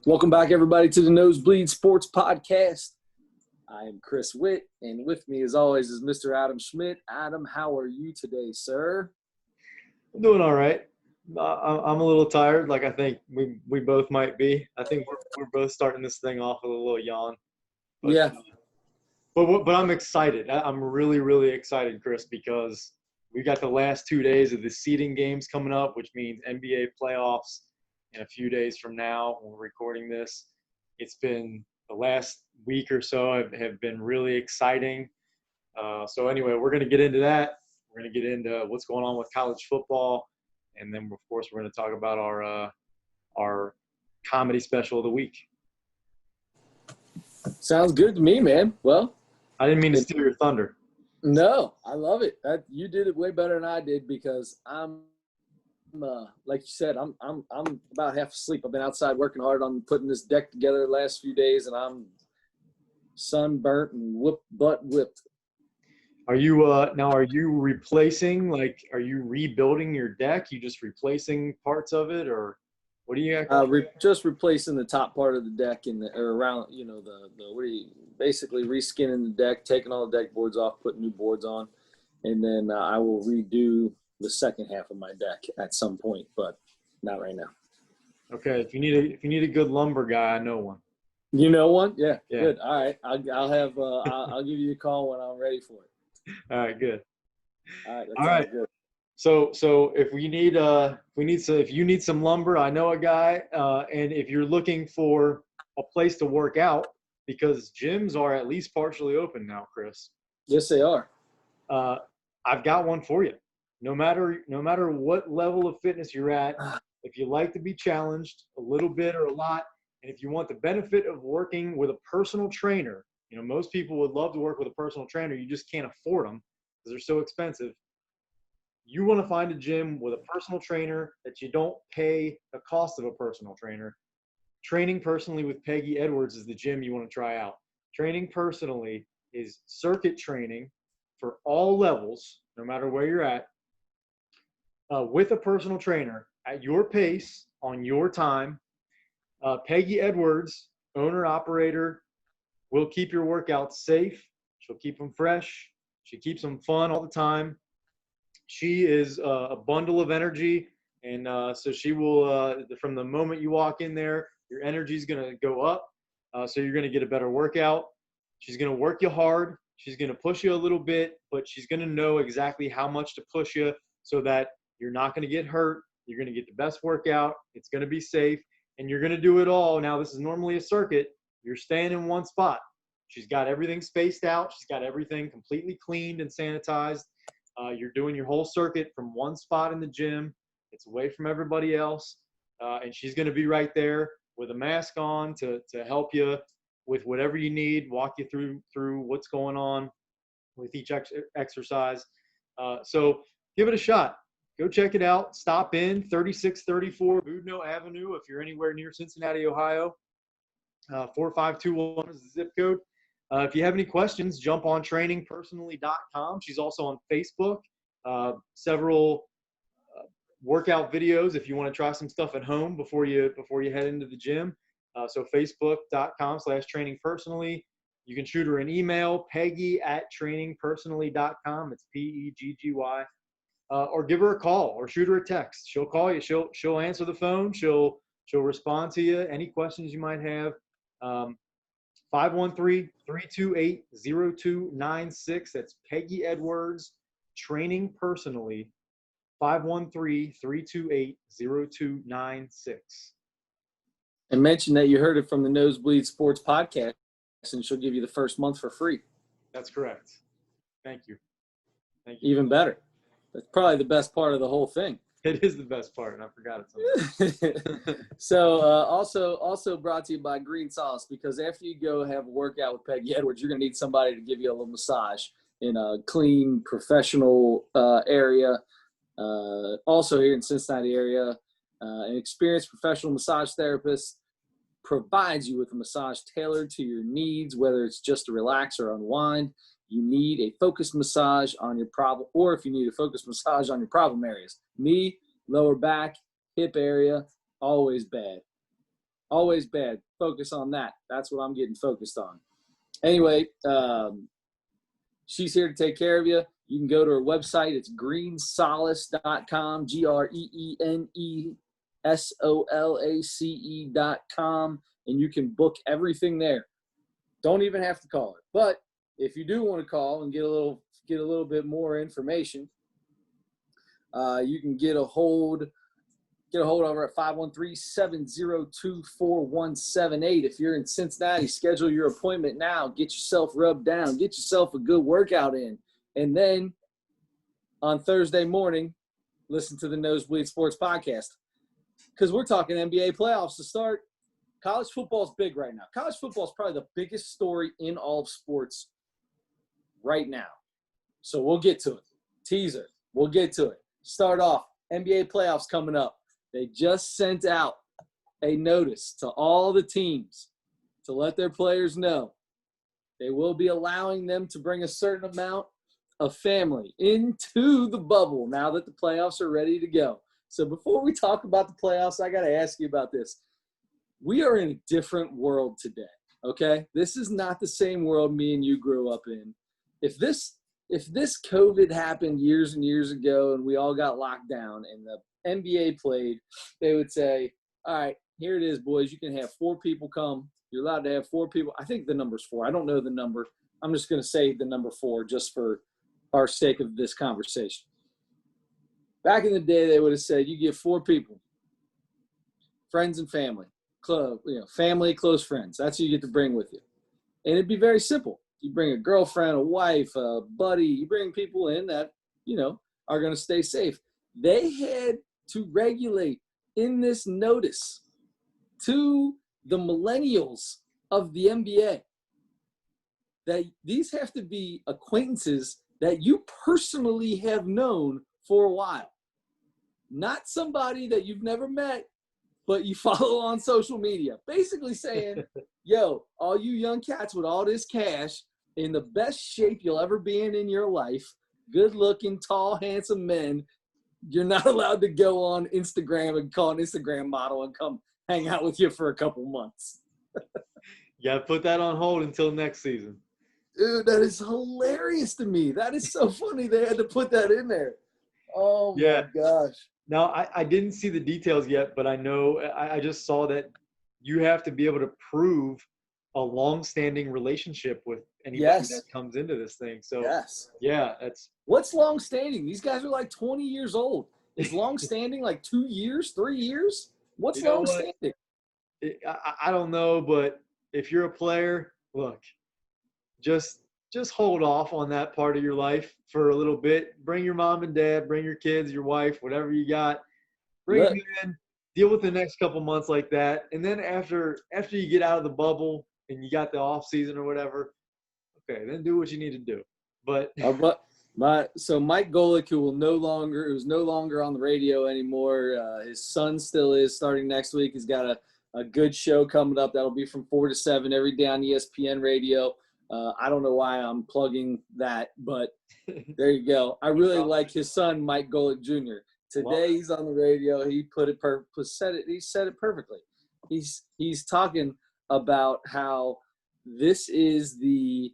Welcome back, everybody, to the Nosebleed Sports Podcast. I am Chris Witt, and with me, as always, is Mr. Adam Schmidt. Adam, how are you today, sir? I'm doing all right. I'm a little tired, like I think we both might be. I think we're both starting this thing off with a little yawn. But, Yeah. But I'm excited. I'm really excited, Chris, because we got the last 2 days of the seeding games coming up, which means NBA playoffs in a few days from now when we're recording this. It's been the last week or so have been really exciting. So anyway, we're going to get into that. We're going to get into what's going on with college football. And then, of course, we're going to talk about our comedy special of the week. Sounds good to me, man. Well, I didn't mean to steal your thunder. No, I love it. You did it way better than I did because I'm like you said, I'm about half asleep. I've been outside working hard on putting this deck together the last few days, and I'm sunburnt and butt whipped. Are you are you replacing, are you rebuilding your deck? You just replacing parts of it, or what do you just replacing the top part of the deck or around, basically reskinning the deck, taking all the deck boards off, putting new boards on, and then I will redo the second half of my deck at some point, but not right now. Okay, if you need a good lumber guy, I know one. You know one? Yeah. Good. All right, I'll give you a call when I'm ready for it. All right, good. All right, all right. Good. So if you need some lumber, I know a guy. And if you're looking for a place to work out, because gyms are at least partially open now, Chris. Yes, they are. I've got one for you. No matter what level of fitness you're at, if you like to be challenged a little bit or a lot, and if you want the benefit of working with a personal trainer, most people would love to work with a personal trainer. You just can't afford them because they're so expensive. You want to find a gym with a personal trainer that you don't pay the cost of a personal trainer. Training Personally with Peggy Edwards is the gym you want to try out. Training Personally is circuit training for all levels, no matter where you're at, with a personal trainer at your pace, on your time. Peggy Edwards, owner-operator, will keep your workouts safe. She'll keep them fresh. She keeps them fun all the time. She is a bundle of energy, and so she will, from the moment you walk in there, your energy is going to go up, so you're going to get a better workout. She's going to work you hard. She's going to push you a little bit, but she's going to know exactly how much to push you so that you're not going to get hurt. You're going to get the best workout. It's going to be safe, and you're going to do it all. Now, this is normally a circuit. You're staying in one spot. She's got everything spaced out. She's got everything completely cleaned and sanitized. You're doing your whole circuit from one spot in the gym. It's away from everybody else. And she's going to be right there with a mask on to help you with whatever you need, walk you through what's going on with each exercise. So give it a shot. Go check it out. Stop in 3634 Boudneau Avenue if you're anywhere near Cincinnati, Ohio. 45211 is the zip code. If you have any questions, jump on trainingpersonally.com. She's also on Facebook. Several workout videos if you want to try some stuff at home before you head into the gym. So facebook.com/trainingpersonally. You can shoot her an email, peggy@trainingpersonally.com. It's PEGGY. Or give her a call or shoot her a text. She'll call you. She'll answer the phone. She'll respond to you. Any questions you might have. 513-328-0296. That's Peggy Edwards, Training Personally. 513-328-0296. And mention that you heard it from the Nosebleed Sports Podcast, and she'll give you the first month for free. That's correct. Thank you. Even better. That's probably the best part of the whole thing. It is the best part, and I forgot it. So also brought to you by Green Sauce, because after you go have a workout with Peggy Edwards, you're going to need somebody to give you a little massage in a clean, professional area. Also here in Cincinnati area, an experienced professional massage therapist provides you with a massage tailored to your needs, whether it's just to relax or unwind. You need a focused massage on your problem, or if you need a focused massage on your problem areas. Knee, lower back, hip area, always bad. Always bad. Focus on that. That's what I'm getting focused on. Anyway, she's here to take care of you. You can go to her website. It's greensolace.com, GREENESOLACE.com, and you can book everything there. Don't even have to call her. But if you do want to call and get a little bit more information, you can get a hold of her at 513-702-4178. If you're in Cincinnati, schedule your appointment now. Get yourself rubbed down. Get yourself a good workout in. And then on Thursday morning, listen to the Nosebleed Sports Podcast. Because we're talking NBA playoffs to start. College football is big right now. College football is probably the biggest story in all of sports right now. So we'll get to it. Teaser. We'll get to it. Start off. NBA playoffs coming up. They just sent out a notice to all the teams to let their players know they will be allowing them to bring a certain amount of family into the bubble now that the playoffs are ready to go. So before we talk about the playoffs, I got to ask you about this. We are in a different world today, okay? This is not the same world me and you grew up in. If this COVID happened years and years ago and we all got locked down and the NBA played, they would say, all right, here it is, boys. You can have 4 people come. You're allowed to have 4 people. I think the number's 4. I don't know the number. I'm just going to say the number 4 just for our sake of this conversation. Back in the day, they would have said you get 4 people, friends and family, family, close friends. That's who you get to bring with you. And it'd be very simple. You bring a girlfriend, a wife, a buddy. You bring people in that, are going to stay safe. They had to regulate in this notice to the millennials of the NBA that these have to be acquaintances that you personally have known for a while. Not somebody that you've never met, but you follow on social media. Basically saying, yo, all you young cats with all this cash, in the best shape you'll ever be in your life, good-looking, tall, handsome men, you're not allowed to go on Instagram and call an Instagram model and come hang out with you for a couple months. You got to put that on hold until next season. Dude, that is hilarious to me. That is so funny they had to put that in there. Oh, my gosh. Now, I didn't see the details yet, but I know I just saw that you have to be able to prove a long-standing relationship with anybody that comes into this thing. So, yeah, that's – what's long-standing? These guys are like 20 years old. Is long-standing like 2 years, 3 years? What's long-standing? I don't know, but if you're a player, look, just hold off on that part of your life for a little bit. Bring your mom and dad, bring your kids, your wife, whatever you got. Bring them in, deal with the next couple months like that. And then after you get out of the bubble and you got the off season or whatever, okay, then do what you need to do. But so Mike Golick, who's no longer on the radio anymore. His son still is, starting next week. He's got a good show coming up that'll be from 4 to 7 every day on ESPN radio. I don't know why I'm plugging that, but there you go. I really like his son, Mike Golick Jr. Today he's on the radio. He he said it perfectly. He's talking about how this is the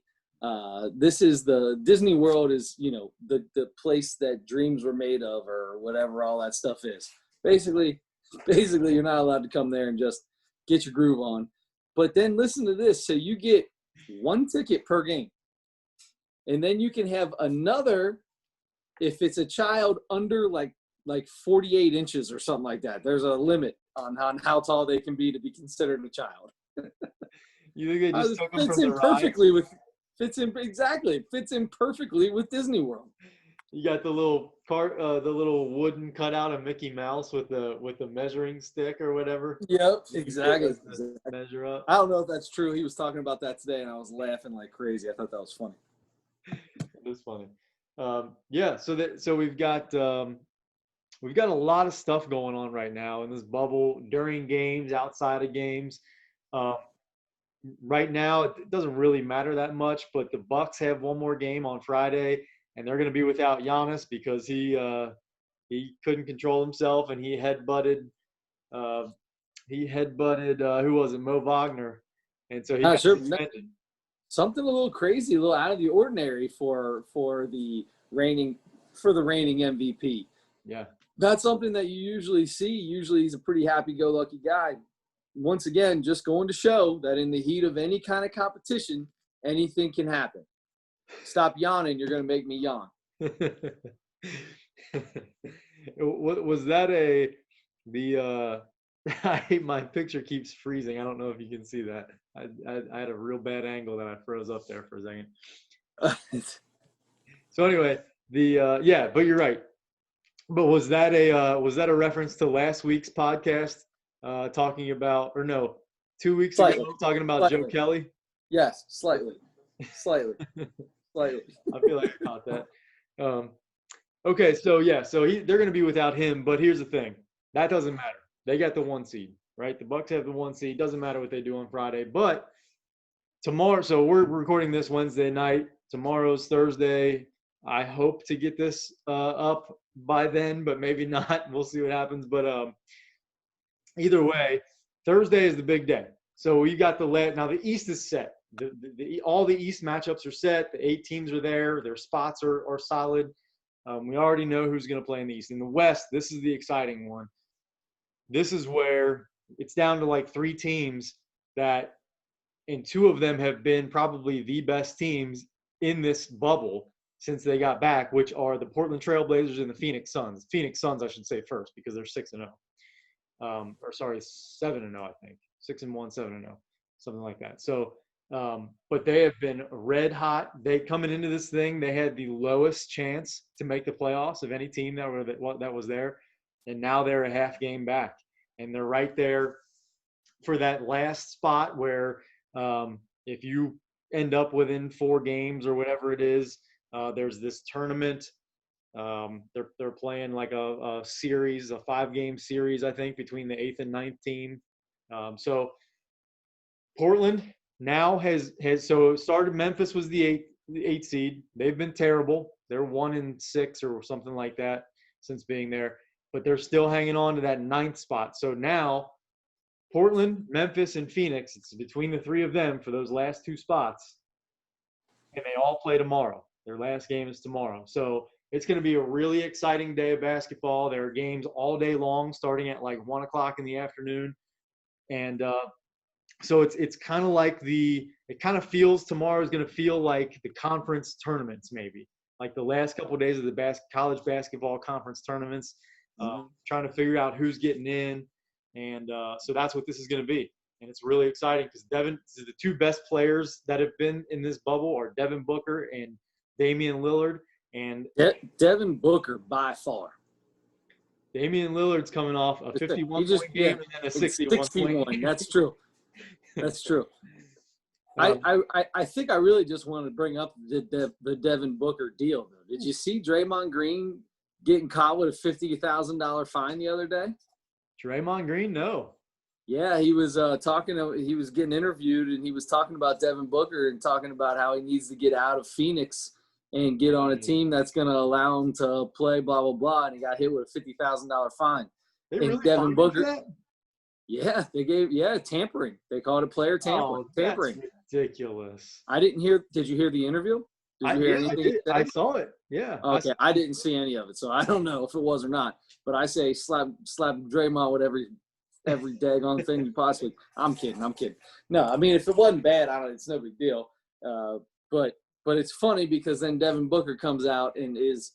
Disney World is, the place that dreams were made of, or whatever all that stuff is. Basically you're not allowed to come there and just get your groove on. But then listen to this. So you get 1 ticket per game. And then you can have another if it's a child under like 48 inches or something like that. There's a limit on how tall they can be to be considered a child. You think they just took them from the ride? Fits in perfectly with Disney World. You got the little the little wooden cutout of Mickey Mouse with the measuring stick or whatever. Yep, exactly. Measure up. I don't know if that's true. He was talking about that today, and I was laughing like crazy. I thought that was funny. It is funny. So we've got a lot of stuff going on right now in this bubble, during games, outside of games. Right now, it doesn't really matter that much, but the Bucks have one more game on Friday, and they're going to be without Giannis because he couldn't control himself and he headbutted he headbutted who was it, Mo Wagner, and so he Uh, got sure. suspended. Something a little crazy, a little out of the ordinary for the reigning MVP. Yeah. Not something that you usually see. Usually he's a pretty happy-go-lucky guy. Once again, just going to show that in the heat of any kind of competition, anything can happen. Stop yawning. You're going to make me yawn. What was that my picture keeps freezing. I don't know if you can see that. I had a real bad angle that I froze up there for a second. So anyway, yeah, but you're right. But was that a reference to last week's podcast talking about, or no, 2 weeks Slightly. ago talking about Slightly. Joe Kelly? Yes, slightly. I feel like I caught that. Okay, so yeah, they're going to be without him, but here's the thing. That doesn't matter. They got the 1 seed, right? The Bucks have the 1 seed. Doesn't matter what they do on Friday, but tomorrow, so we're recording this Wednesday night. Tomorrow's Thursday. I hope to get this up by then, but maybe not. We'll see what happens. But either way, Thursday is the big day. So we got now the East is set. All the East matchups are set. The 8 teams are there. Their spots are solid. We already know who's going to play in the East. In the West, this is the exciting one. This is where it's down to like 3 teams that, and 2 of them have been probably the best teams in this bubble since they got back, which are the Portland Trailblazers and the Phoenix Suns. Phoenix Suns, I should say first, because they're 6-0. 7-0, I think. 6-1, 7-0, something like that. So, but they have been red hot. They coming into this thing, they had the lowest chance to make the playoffs of any team that was there, and now they're a half game back, and they're right there for that last spot where if you end up within 4 games or whatever it is, there's this tournament. They're playing like a series, a 5-game series, I think, between the 8th and 9th team. So Portland now has so it started. Memphis was the 8th seed. They've been terrible. They're 1-6 or something like that since being there, but they're still hanging on to that 9th spot. So now Portland, Memphis, and Phoenix, it's between the 3 of them for those last 2 spots, and they all play tomorrow. Their last game is tomorrow. So it's going to be a really exciting day of basketball. There are games all day long, starting at like 1 o'clock in the afternoon. And so it's kind of like it kind of feels tomorrow is going to feel like the conference tournaments, maybe like the last couple of days of the college basketball conference tournaments, trying to figure out who's getting in. And so that's what this is going to be. And it's really exciting because the 2 best players that have been in this bubble are Devin Booker and Damian Lillard. And Devin Booker by far. Damian Lillard's coming off a 51-point game and then a 61-point game. That's true. That's true. I think I really just wanted to bring up the Devin Booker deal, though. Did you see Draymond Green getting caught with a $50,000 fine the other day? Draymond Green, no. Yeah, he was he was getting interviewed, and he was talking about Devin Booker and talking about how he needs to get out of Phoenix and get on a team that's going to allow him to play, blah, blah, blah. And he got hit with a $50,000 fine. They and really Devin Booker, that? Yeah, they gave tampering. They called it player tampering. Tampering. That's ridiculous. I didn't hear. Did you hear the interview? Did you hear anything? I saw it. Yeah. Okay, I didn't see any of it, so I don't know if it was or not. But I say slap Draymond with every daggone thing you possibly. I'm kidding. No, I mean if it wasn't bad, it's no big deal. But it's funny because then Devin Booker comes out and he's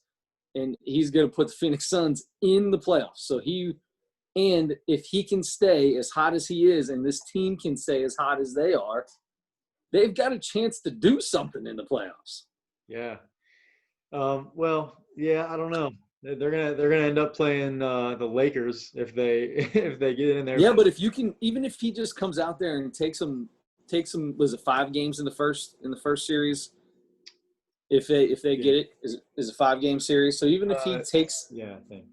going to put the Phoenix Suns in the playoffs. So if he can stay as hot as he is, and this team can stay as hot as they are, they've got a chance to do something in the playoffs. Yeah. Well, yeah, I don't know. They're gonna end up playing the Lakers if they get in there. Yeah, but even if he just comes out there and takes them, was it 5 games in the first series? If they get it, is a 5-game series. So even if he takes I think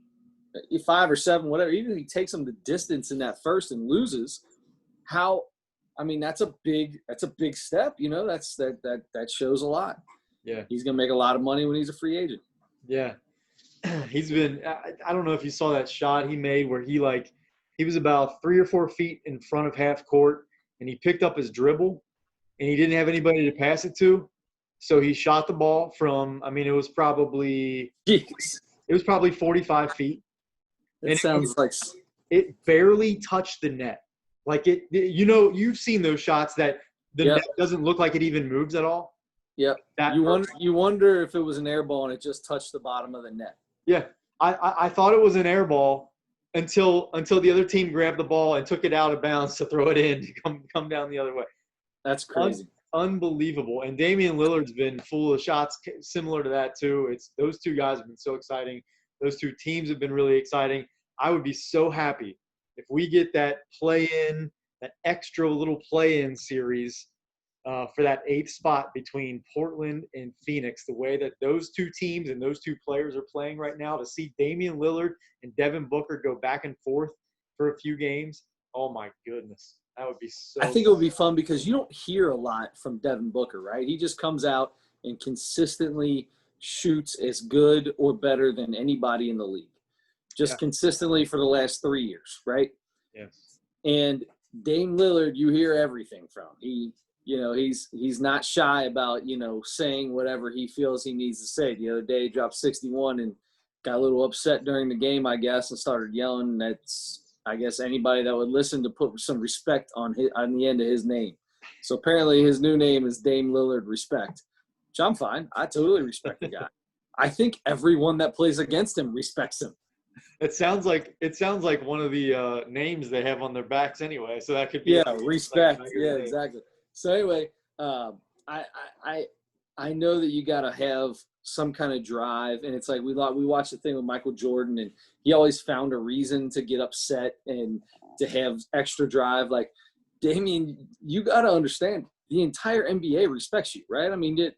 5 or 7, whatever, even if he takes them the distance in that first and loses, that's a big step. That shows a lot. Yeah, he's gonna make a lot of money when he's a free agent. Yeah, he's been. I don't know if you saw that shot he made where he He was about 3 or 4 feet in front of half court, and he picked up his dribble, and he didn't have anybody to pass it to. So he shot the ball from, I mean, Jeez. it was probably 45 feet. It And sounds like it barely touched the net. Like you've seen those shots that the Yep. net doesn't look like it even moves at all. Yep. You wonder if it was an air ball and it just touched the bottom of the net. Yeah. I thought it was an air ball until the other team grabbed the ball and took it out of bounds to throw it in to come down the other way. That's crazy. Unbelievable. And Damian Lillard's been full of shots similar to that too. It's those two guys have been so exciting. Those two teams have been really exciting. I would be so happy if we get that play-in, that extra little play-in series for that 8th spot between Portland and Phoenix, the way that those two teams and those two players are playing right now, to see Damian Lillard and Devin Booker go back and forth for a few games. Oh, my goodness. That would be so I think it would be fun because you don't hear a lot from Devin Booker, right? He just comes out and consistently shoots as good or better than anybody in the league. Just consistently for the last 3 years, right? Yes. And Dame Lillard, you hear everything from. He's not shy about, saying whatever he feels he needs to say. The other day he dropped 61 and got a little upset during the game, I guess, and started yelling. That's, I guess, anybody that would listen to put some respect on the end of his name. So apparently his new name is Dame Lillard Respect, which I'm fine. I totally respect the guy. I think everyone that plays against him respects him. It sounds like one of the names they have on their backs anyway. So that could be respect. Exactly. So anyway, I know that you got to have some kind of drive, and it's like we watched the thing with Michael Jordan, and he always found a reason to get upset and to have extra drive. Like Damian, you got to understand the entire NBA respects you, right? I mean, it'd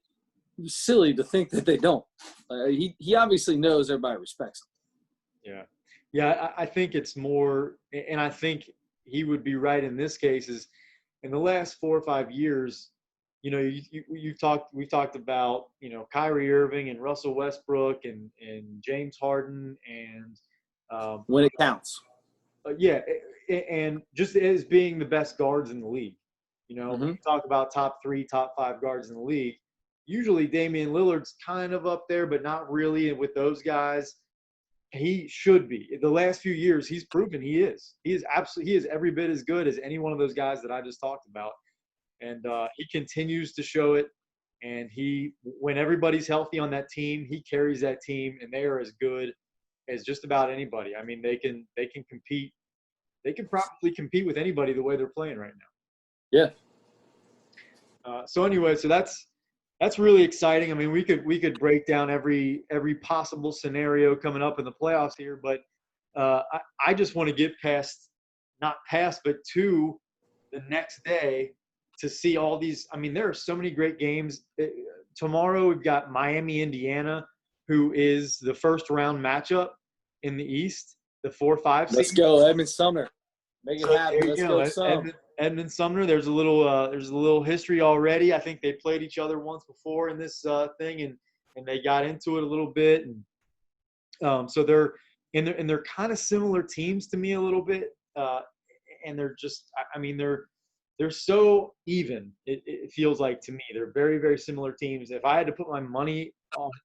be silly to think that they don't. He obviously knows everybody respects him. Yeah, I think it's more, and I think he would be right in this case, is in the last 4 or 5 years, we've talked about, Kyrie Irving and Russell Westbrook and James Harden and when it counts. And just as being the best guards in the league. When you talk about top 3, top 5 guards in the league, usually Damian Lillard's kind of up there, but not really with those guys. He should be. The last few years, he's proven he is. He is every bit as good as any one of those guys that I just talked about. And he continues to show it. And when everybody's healthy on that team, he carries that team, and they are as good as just about anybody. I mean, they can compete. They can probably compete with anybody the way they're playing right now. Yeah. So anyway, so that's really exciting. I mean, we could break down every possible scenario coming up in the playoffs here, but I just want to get not past, but to the next day to see all these. I mean, there are so many great games. Tomorrow we've got Miami, Indiana, who is the first round matchup in the East, the 4-5 seed. Let's go, Edmund Sumner. Make it happen. Let's go, Sumner. Edmund Sumner. There's a little history already. I think they played each other once before in this thing, and they got into it a little bit. And so they're kind of similar teams to me a little bit, and they're just. I mean, they're so even. It feels like to me they're very, very similar teams. If I had to put my money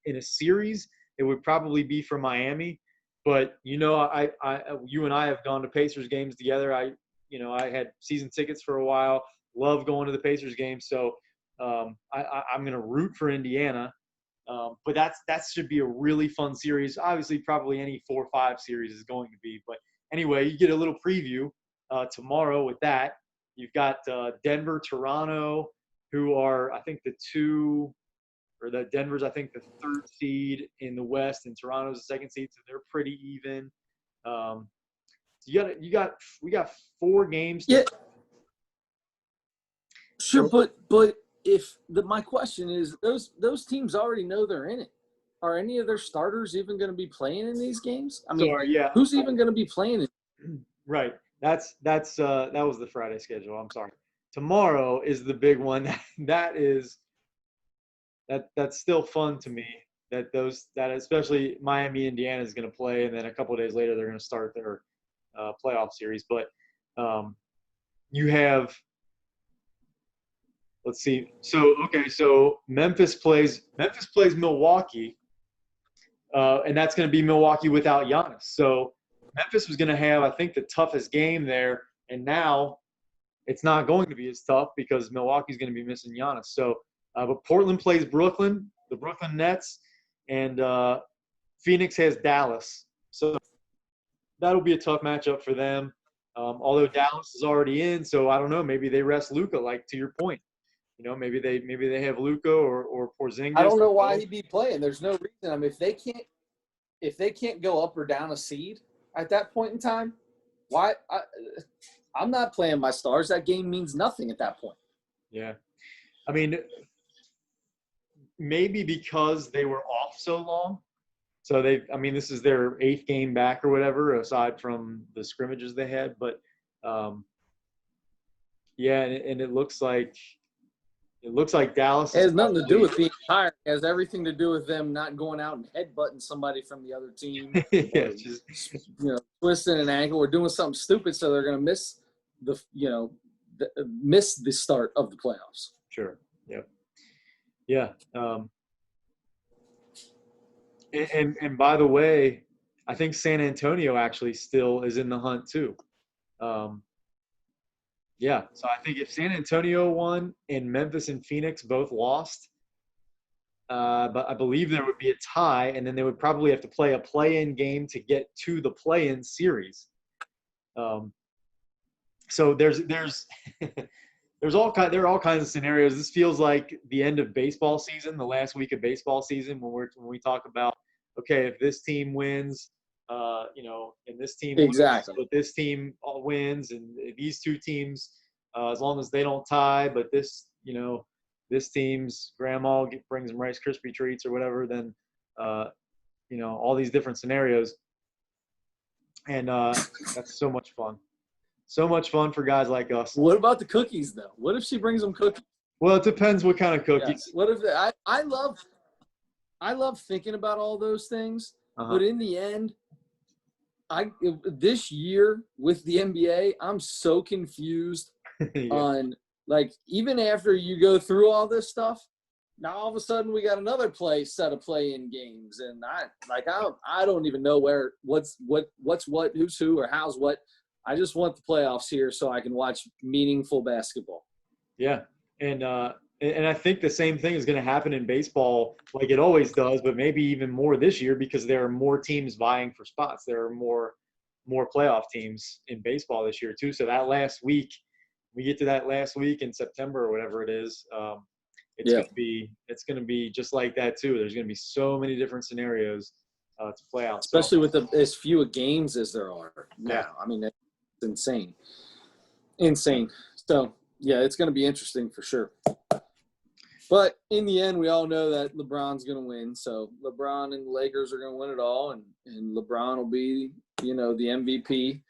in a series, it would probably be for Miami. But you and I have gone to Pacers games together. I had season tickets for a while. Love going to the Pacers games. So I'm going to root for Indiana. But that should be a really fun series. Obviously, probably any 4-5 series is going to be. But anyway, you get a little preview tomorrow with that. You've got Denver, Toronto, who are, I think, Denver's, I think, the 3rd seed in the West, and Toronto's the 2nd seed, so they're pretty even. We got 4 games. Yeah. Sure, but my question is, those teams already know they're in it. Are any of their starters even going to be playing in these games? I mean, who's even going to be playing it? Right. That was the Friday schedule. I'm sorry. Tomorrow is the big one. That's still fun to me. That especially Miami, Indiana is going to play, and then a couple of days later they're going to start their playoff series. But you have, let's see. So Memphis plays Milwaukee, and that's going to be Milwaukee without Giannis. So Memphis was going to have, I think, the toughest game there, and now it's not going to be as tough because Milwaukee's going to be missing Giannis. So, but Portland plays Brooklyn, the Brooklyn Nets, and Phoenix has Dallas. So that'll be a tough matchup for them. Although Dallas is already in, so I don't know. Maybe they rest Luka, like to your point. Maybe they have Luka or Porzingis. I don't know why he'd be playing. There's no reason. I mean, if they can't go up or down a seed at that point in time, why? I'm not playing my stars. That game means nothing at that point. Yeah, I mean, maybe because they were off so long. So this is their 8th game back or whatever, aside from the scrimmages they had. But yeah, and it looks like Dallas. It has nothing to do with being tired. It has everything to do with them not going out and headbutting somebody from the other team. Yeah, twisting an ankle or doing something stupid, so they're going to miss miss the start of the playoffs. Sure. Yep. Yeah. And by the way, I think San Antonio actually still is in the hunt too. Yeah. So I think if San Antonio won and Memphis and Phoenix both lost, but I believe there would be a tie, and then they would probably have to play a play-in game to get to the play-in series. So there are all kinds of scenarios. This feels like the end of baseball season, the last week of baseball season, when we talk about, okay, if this team wins, and this team exactly, loses, but this team wins, and these two teams, as long as they don't tie, but this team's grandma brings them Rice Krispie treats or whatever, then all these different scenarios, and that's so much fun. So much fun for guys like us. What about the cookies, though? What if she brings them cookies? Well, it depends what kind of cookies. Yes. What if I love thinking about all those things, but in the end, this year with the NBA, I'm so confused on, like, even after you go through all this stuff, now all of a sudden we got another set of play-in games, and I don't even know what's what, who's who, or how's what. I just want the playoffs here so I can watch meaningful basketball. Yeah, and I think the same thing is going to happen in baseball, like it always does, but maybe even more this year because there are more teams vying for spots. There are more playoff teams in baseball this year too. So that last week, we get to that last week in September or whatever it is. It's going to be just like that too. There's going to be so many different scenarios to play out, especially with as few games as there are now. Yeah. I mean, it's insane. So yeah, it's going to be interesting for sure. But in the end, we all know that LeBron's going to win. So LeBron and the Lakers are going to win it all, and LeBron will be, the MVP,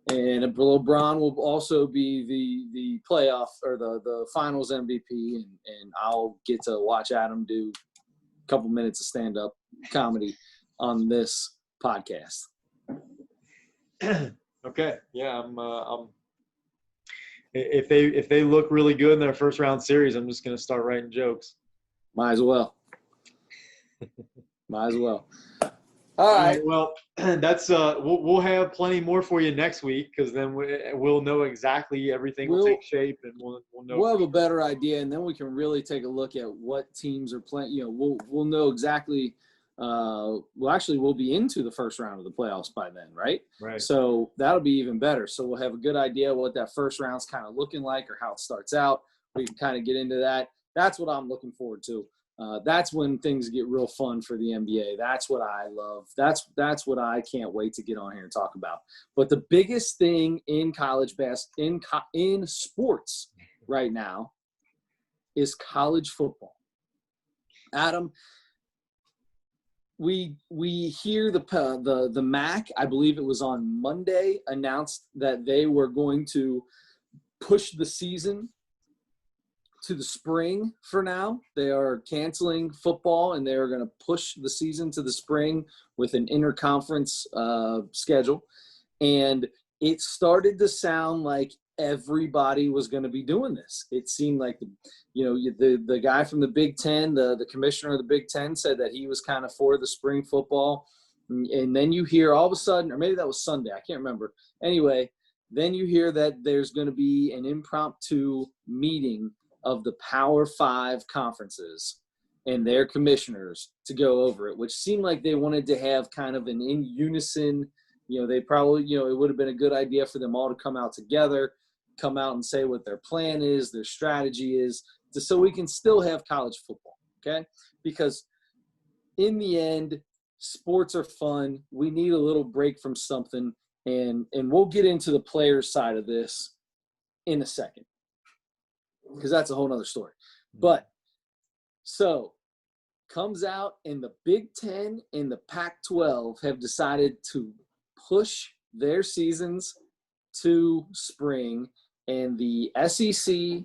and LeBron will also be the playoff or the finals MVP, and I'll get to watch Adam do a couple minutes of stand-up comedy on this podcast. Okay. Yeah, I'm if they look really good in their first round series, I'm just gonna start writing jokes. Might as well. All right. Well, that's we'll have plenty more for you next week, because then we'll know exactly everything will take shape, and we'll know. We'll have a better idea, and then we can really take a look at what teams are playing. We'll know exactly. We'll be into the first round of the playoffs by then, right? Right. So that'll be even better. So we'll have a good idea what that first round's kind of looking like, or how it starts out. We can kind of get into that. That's what I'm looking forward to. That's when things get real fun for the NBA. That's what I love. That's what I can't wait to get on here and talk about. But the biggest thing in college basketball, in sports right now, is college football. Adam, we hear the MAC, I believe it was on Monday, announced that they were going to push the season to the spring for now. They are canceling football, and they are going to push the season to the spring with an interconference schedule. And it started to sound like everybody was going to be doing this. It seemed like the guy from the Big Ten, the commissioner of the Big Ten, said that he was kind of for the spring football, and then you hear all of a sudden, or maybe that was Sunday, I can't remember. Anyway, then you hear that there's going to be an impromptu meeting of the Power 5 conferences and their commissioners to go over it, which seemed like they wanted to have kind of an in unison. They probably, it would have been a good idea for them all to come out together, come out and say what their plan is, their strategy is, so we can still have college football, okay? Because in the end, sports are fun. We need a little break from something, and we'll get into the players' side of this in a second, because that's a whole nother story. But so comes out, and the Big Ten and the Pac-12 have decided to push their seasons to spring, and the SEC,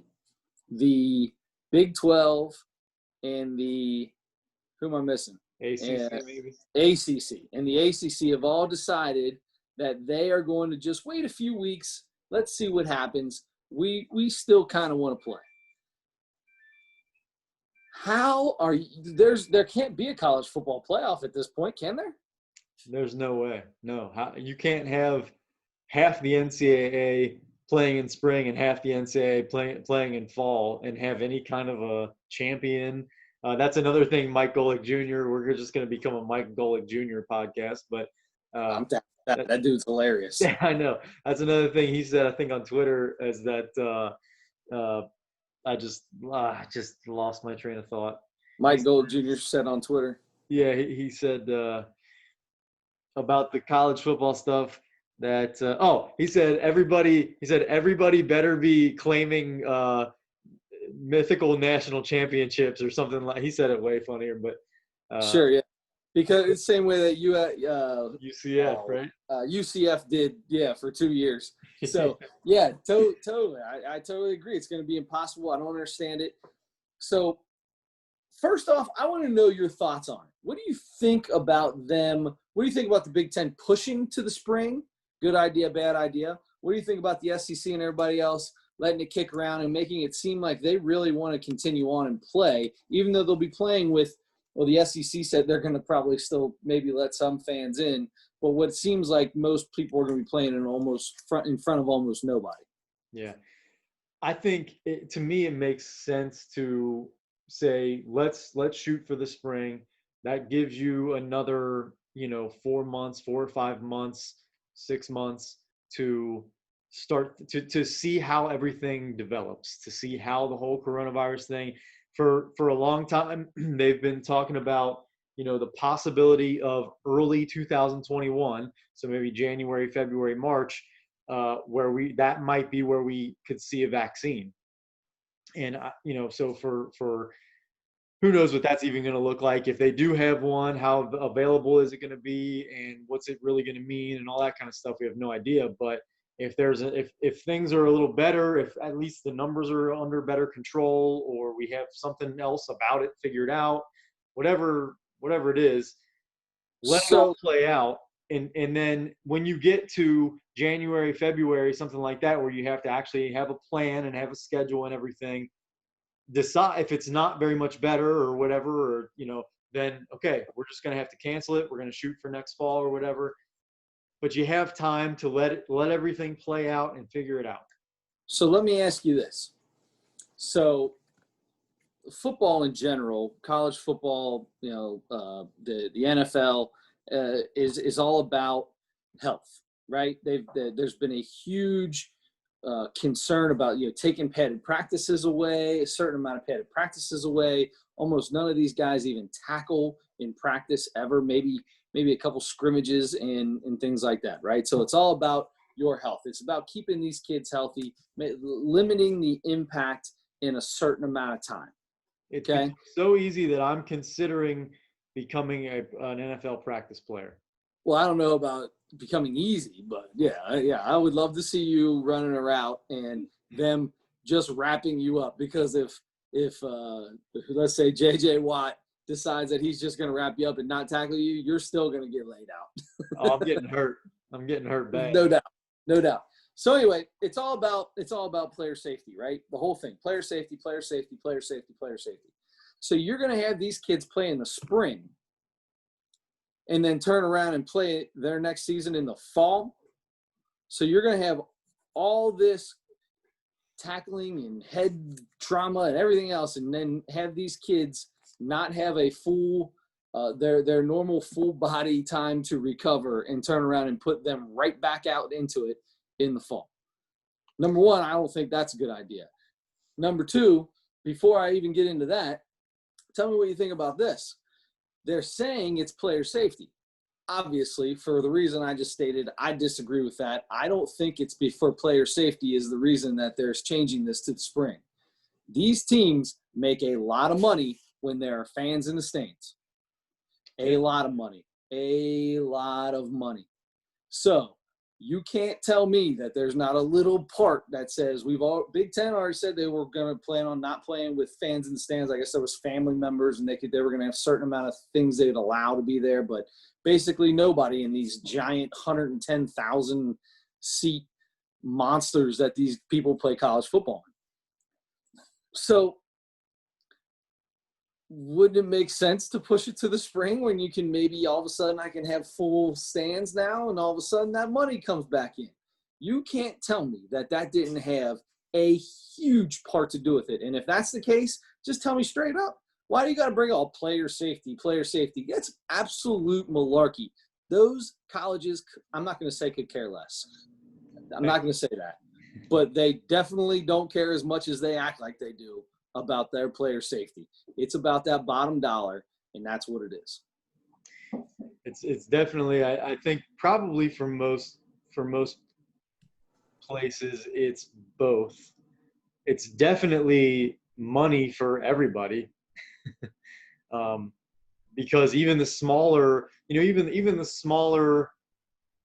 the Big 12, and who am I missing? ACC, maybe. ACC. And the ACC have all decided that they are going to just wait a few weeks. Let's see what happens. We still kind of want to play. How are you? There can't be a college football playoff at this point, can there? There's no way. No. You can't have half the NCAA playing in spring and half the NCAA playing in fall and have any kind of a champion. That's another thing, Mike Golick Jr. We're just going to become a Mike Golick Jr. podcast, but that dude's hilarious. Yeah, I know. That's another thing he said, I think, on Twitter, is that I just lost my train of thought. Mike Golick Jr. said on Twitter. Yeah, he said about the college football stuff that he said everybody better be claiming mythical national championships or something. Like, he said it way funnier, but sure, yeah, because it's the same way that UCF, right? UCF did, yeah, for 2 years. So yeah, totally, I totally agree. It's going to be impossible. I don't understand it. So first off, I want to know your thoughts on it. What do you think about them? What do you think about the Big Ten pushing to the spring? Good idea, bad idea? What do you think about the SEC and everybody else letting it kick around and making it seem like they really want to continue on and play, even though they'll be playing with, well, the SEC said they're going to probably still maybe let some fans in, but what seems like most people are going to be playing in front of almost nobody. Yeah. I think, to me, it makes sense to say, let's shoot for the spring. That gives you another, 4 months, 4 or 5 months, 6 months to start to see how everything develops, to see how the whole coronavirus thing, for a long time, they've been talking about, the possibility of early 2021. So maybe January, February, March, that might be where we could see a vaccine. And, so for who knows what that's even going to look like. If they do have one, how available is it going to be, and what's it really going to mean, and all that kind of stuff, we have no idea. But if things are a little better, if at least the numbers are under better control, or we have something else about it figured out, whatever it is, let it all play out. And then when you get to January, February, something like that, where you have to actually have a plan and have a schedule and everything, decide if it's not very much better or whatever, or then okay, we're just going to have to cancel it, we're going to shoot for next fall or whatever. But you have time to let everything play out and figure it out. So let me ask you this. So football in general, college football, the NFL is all about health, right? There's been a huge concern about taking padded practices away, a certain amount of padded practices away. Almost none of these guys even tackle in practice ever. Maybe a couple scrimmages and things like that, right? So it's all about your health. It's about keeping these kids healthy, limiting the impact in a certain amount of time. Okay. It's so easy that I'm considering becoming an NFL practice player. Well, I don't know about becoming easy, but yeah, I would love to see you running a route and them just wrapping you up, because if let's say JJ Watt decides that he's just going to wrap you up and not tackle you, you're still going to get laid out. Oh, I'm getting hurt. I'm getting hurt bad. No doubt. No doubt. So anyway, it's all about player safety, right? The whole thing. Player safety, player safety, player safety, player safety. So you're going to have these kids play in the spring and then turn around and play their next season in the fall. So you're going to have all this tackling and head trauma and everything else, and then have these kids not have a full their normal full body time to recover and turn around and put them right back out into it in the fall. Number one, I don't think that's a good idea. Number two, before I even get into that, tell me what you think about this. They're saying it's player safety. Obviously, for the reason I just stated, I disagree with that. I don't think it's for player safety is the reason that they're changing this to the spring. These teams make a lot of money when there are fans in the stands. A lot of money. A lot of money. So you can't tell me that there's not a little part that says Big Ten already said they were going to plan on not playing with fans in the stands. I guess there was family members, and they were going to have a certain amount of things they'd allow to be there, but basically nobody in these giant 110,000 seat monsters that these people play college football in. So wouldn't it make sense to push it to the spring when you can maybe all of a sudden I can have full stands now, and all of a sudden that money comes back in? You can't tell me that didn't have a huge part to do with it. And if that's the case, just tell me straight up. Why do you got to bring all player safety, player safety? That's absolute malarkey. Those colleges, I'm not going to say could care less. I'm not going to say that. But they definitely don't care as much as they act like they do about their player safety. It's about that bottom dollar, and that's what it is. It's definitely, I think probably for most places it's both. It's definitely money for everybody. Because even the smaller, even the smaller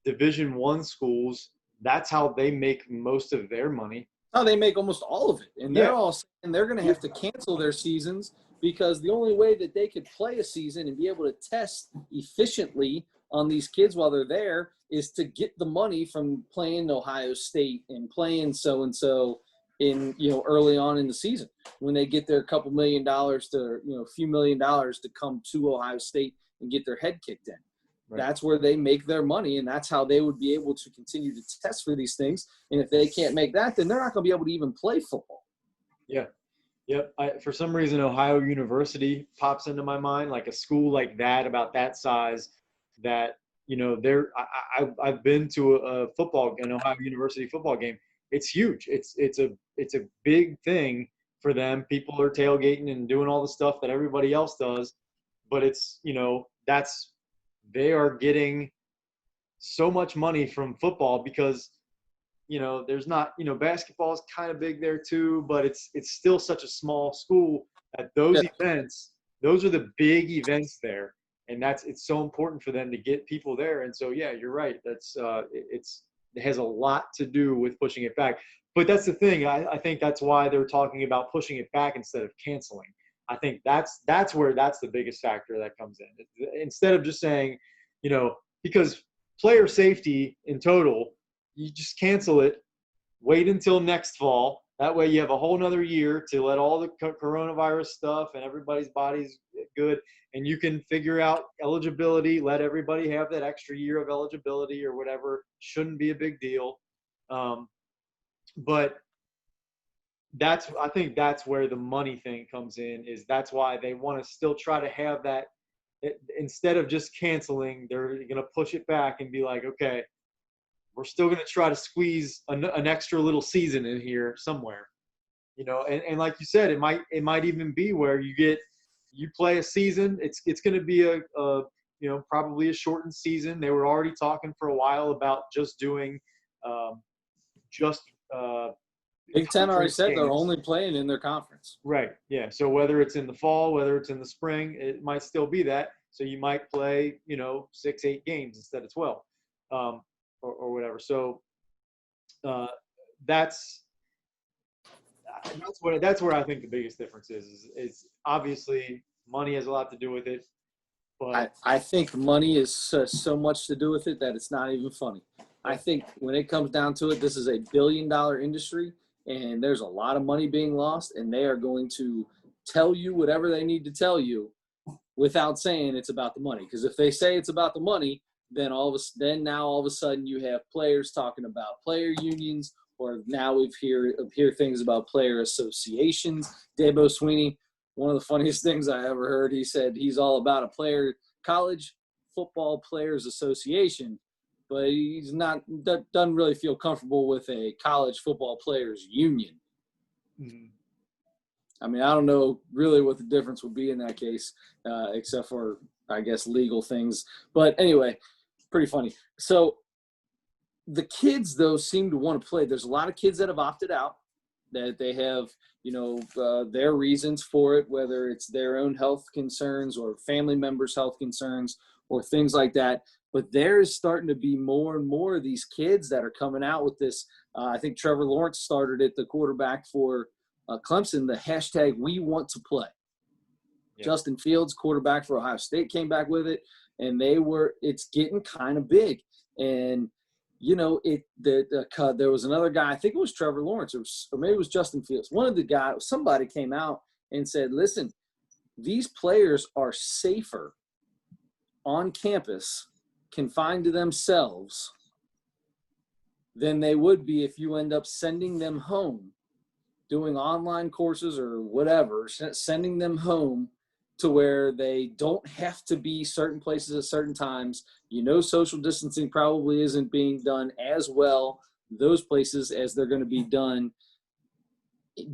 Division I schools, that's how they make most of their money. How they make almost all of it. And they're all saying they're going to have to cancel their seasons because the only way that they could play a season and be able to test efficiently on these kids while they're there is to get the money from playing Ohio State and playing so-and-so in, early on in the season when they get their couple $1 million to, a few $1 million to come to Ohio State and get their head kicked in. Right. That's where they make their money, and that's how they would be able to continue to test for these things. And if they can't make that, then they're not going to be able to even play football. Yeah. Yep. For some reason, Ohio University pops into my mind, like a school like that, about that size, that, I've been to an Ohio University football game. It's huge. It's a big thing for them. People are tailgating and doing all the stuff that everybody else does, but it's, they are getting so much money from football because, there's not, basketball is kind of big there too, but it's still such a small school that those events, those are the big events there. And it's so important for them to get people there. And so, yeah, you're right. It has a lot to do with pushing it back. But that's the thing. I think that's why they're talking about pushing it back instead of canceling. I think that's the biggest factor that comes in. Instead of just saying, because player safety in total, you just cancel it, wait until next fall. That way you have a whole nother year to let all the coronavirus stuff and everybody's body's good, and you can figure out eligibility, let everybody have that extra year of eligibility or whatever. Shouldn't be a big deal. But I think that's where the money thing comes in, is that's why they want to still try to have that. Instead of just canceling, they're going to push it back and be like, okay, we're still going to try to squeeze an extra little season in here somewhere, and like you said, it might even be where you play a season. It's going to be a probably a shortened season. They were already talking for a while about just doing Big Ten already said they're only playing in their conference. Right. Yeah. So whether it's in the fall, whether it's in the spring, it might still be that. So you might play, 6-8 games instead of 12, or whatever. So that's where I think the biggest difference is obviously money has a lot to do with it. But I think money is so much to do with it that it's not even funny. I think when it comes down to it, this is a billion-dollar industry, and there's a lot of money being lost, and they are going to tell you whatever they need to tell you without saying it's about the money. Because if they say it's about the money, then now all of a sudden you have players talking about player unions, or now we hear things about player associations. Dabo Sweeney, one of the funniest things I ever heard, he said he's all about a college football players association, but he's doesn't really feel comfortable with a college football players union. Mm-hmm. I mean, I don't know really what the difference would be in that case, except for, I guess, legal things. But anyway, pretty funny. So the kids, though, seem to want to play. There's a lot of kids that have opted out, that they have, their reasons for it, whether it's their own health concerns or family members' health concerns or things like that. But there's starting to be more and more of these kids that are coming out with this. I think Trevor Lawrence started it, the quarterback for Clemson, the hashtag "We Want to Play." Yeah. Justin Fields, quarterback for Ohio State, came back with it, and it's getting kind of big. And there was another guy, I think it was Trevor Lawrence, or maybe it was Justin Fields. Somebody came out and said, "Listen, these players are safer on campus, confined to themselves, than they would be if you end up sending them home, doing online courses or whatever, sending them home to where they don't have to be certain places at certain times. Social distancing probably isn't being done as well those places as they're going to be done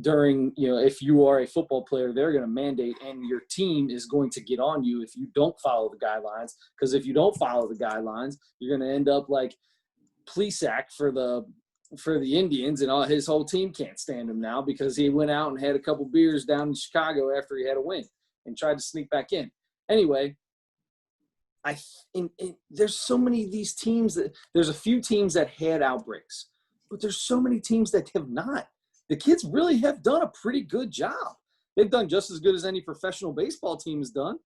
during, if you are a football player, they're going to mandate, and your team is going to get on you if you don't follow the guidelines. Because if you don't follow the guidelines, you're going to end up like Plesac for the Indians, and his whole team can't stand him now because he went out and had a couple beers down in Chicago after he had a win and tried to sneak back in. Anyway, there's so many of these teams there's a few teams that had outbreaks, but there's so many teams that have not. The kids really have done a pretty good job. They've done just as good as any professional baseball team has done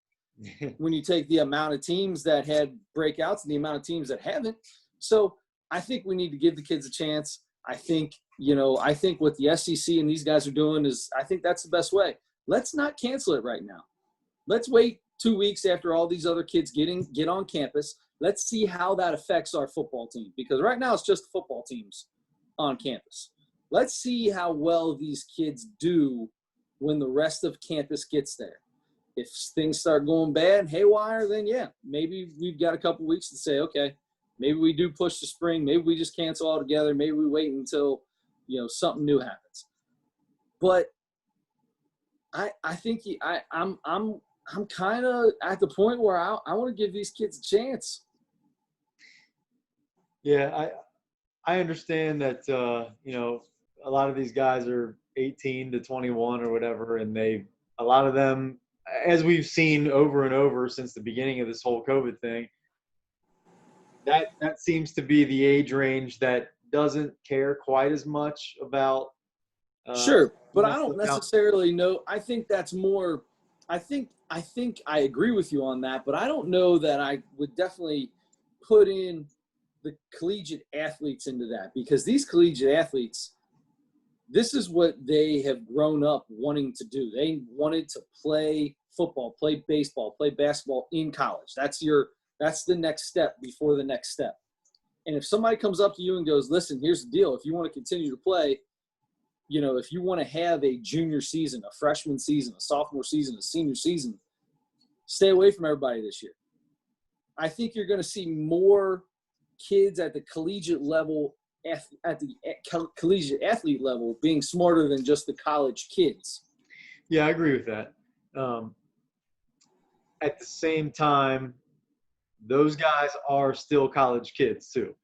when you take the amount of teams that had breakouts and the amount of teams that haven't. So I think we need to give the kids a chance. I think what the SEC and these guys are doing is, I think that's the best way. Let's not cancel it right now. Let's wait 2 weeks after all these other kids get on campus. Let's see how that affects our football team, because right now it's just the football teams on campus. Let's see how well these kids do when the rest of campus gets there. If things start going bad and haywire, then yeah, maybe we've got a couple weeks to say, okay, maybe we do push the spring. Maybe we just cancel altogether. Maybe we wait until, something new happens. But I think I'm kind of at the point where I want to give these kids a chance. Yeah, I understand that a lot of these guys are 18 to 21 or whatever, and a lot of them, as we've seen over and over since the beginning of this whole COVID thing, that seems to be the age range that doesn't care quite as much about. Sure, but I don't necessarily know. I think that's more. I think I agree with you on that, but I don't know that I would definitely put in the collegiate athletes into that, because these collegiate athletes, this is what they have grown up wanting to do. They wanted to play football, play baseball, play basketball in college. That's the next step before the next step. And if somebody comes up to you and goes, listen, here's the deal. If you want to continue to play, if you want to have a junior season, a freshman season, a sophomore season, a senior season, stay away from everybody this year. I think you're going to see more kids at the collegiate level, at the collegiate athlete level, being smarter than just the college kids. Yeah, I agree with that. At the same time, those guys are still college kids too.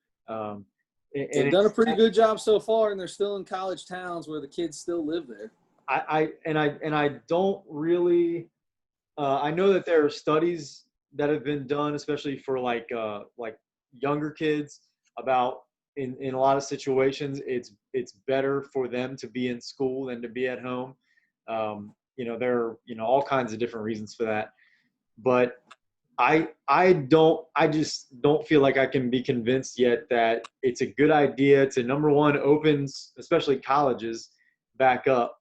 They've done a pretty good job so far, and they're still in college towns where the kids still live there. I don't really. I know that there are studies that have been done, especially for like younger kids, about in a lot of situations it's better for them to be in school than to be at home. There are all kinds of different reasons for that, but I just don't feel like I can be convinced yet that it's a good idea to, number one, opens, especially colleges, back up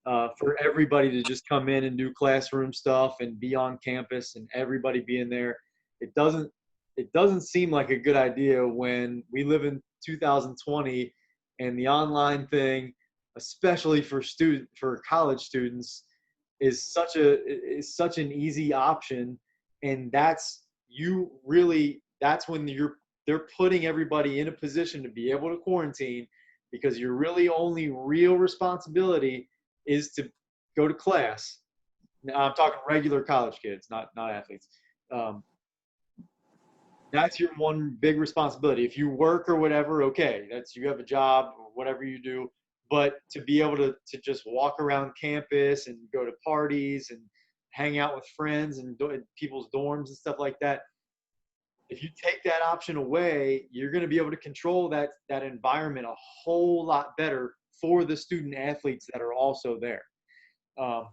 for everybody to just come in and do classroom stuff and be on campus and everybody be in there. It doesn't seem like a good idea when we live in 2020 and the online thing, especially for college students, is such an easy option. And that's when they're putting everybody in a position to be able to quarantine, because your really only real responsibility is to go to class. Now, I'm talking regular college kids, not athletes. Um, that's your one big responsibility. If you work or whatever, okay, you have a job or whatever you do. But to be able to just walk around campus and go to parties and hang out with friends and people's dorms and stuff like that, if you take that option away, you're going to be able to control that environment a whole lot better for the student athletes that are also there. Um,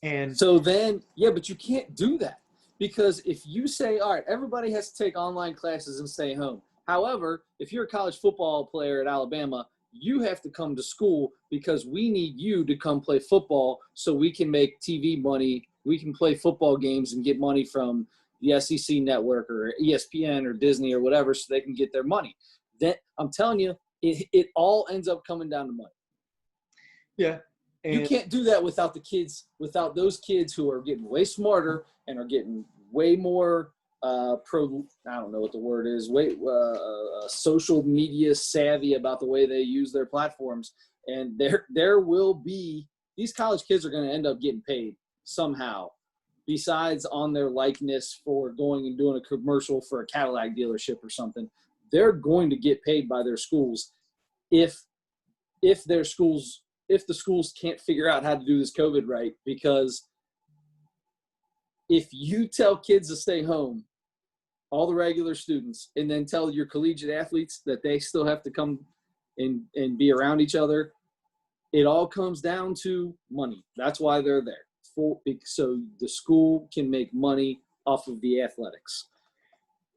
and So then, yeah, but you can't do that, because if you say, all right, everybody has to take online classes and stay home. However, if you're a college football player at Alabama, you have to come to school because we need you to come play football so we can make TV money. We can play football games and get money from the SEC network or ESPN or Disney or whatever, so they can get their money. Then I'm telling you, it all ends up coming down to money. yeah, You and can't do that without without those kids who are getting way smarter and are getting way more I don't know what the word is, way social media savvy about the way they use their platforms. And there will be, these college kids are going to end up getting paid somehow, besides on their likeness for going and doing a commercial for a Cadillac dealership or something. They're going to get paid by their schools if their schools if the schools can't figure out how to do this COVID right. Because if you tell kids to stay home, all the regular students, and then tell your collegiate athletes that they still have to come and be around each other, it all comes down to money. That's why they're there, so the school can make money off of the athletics.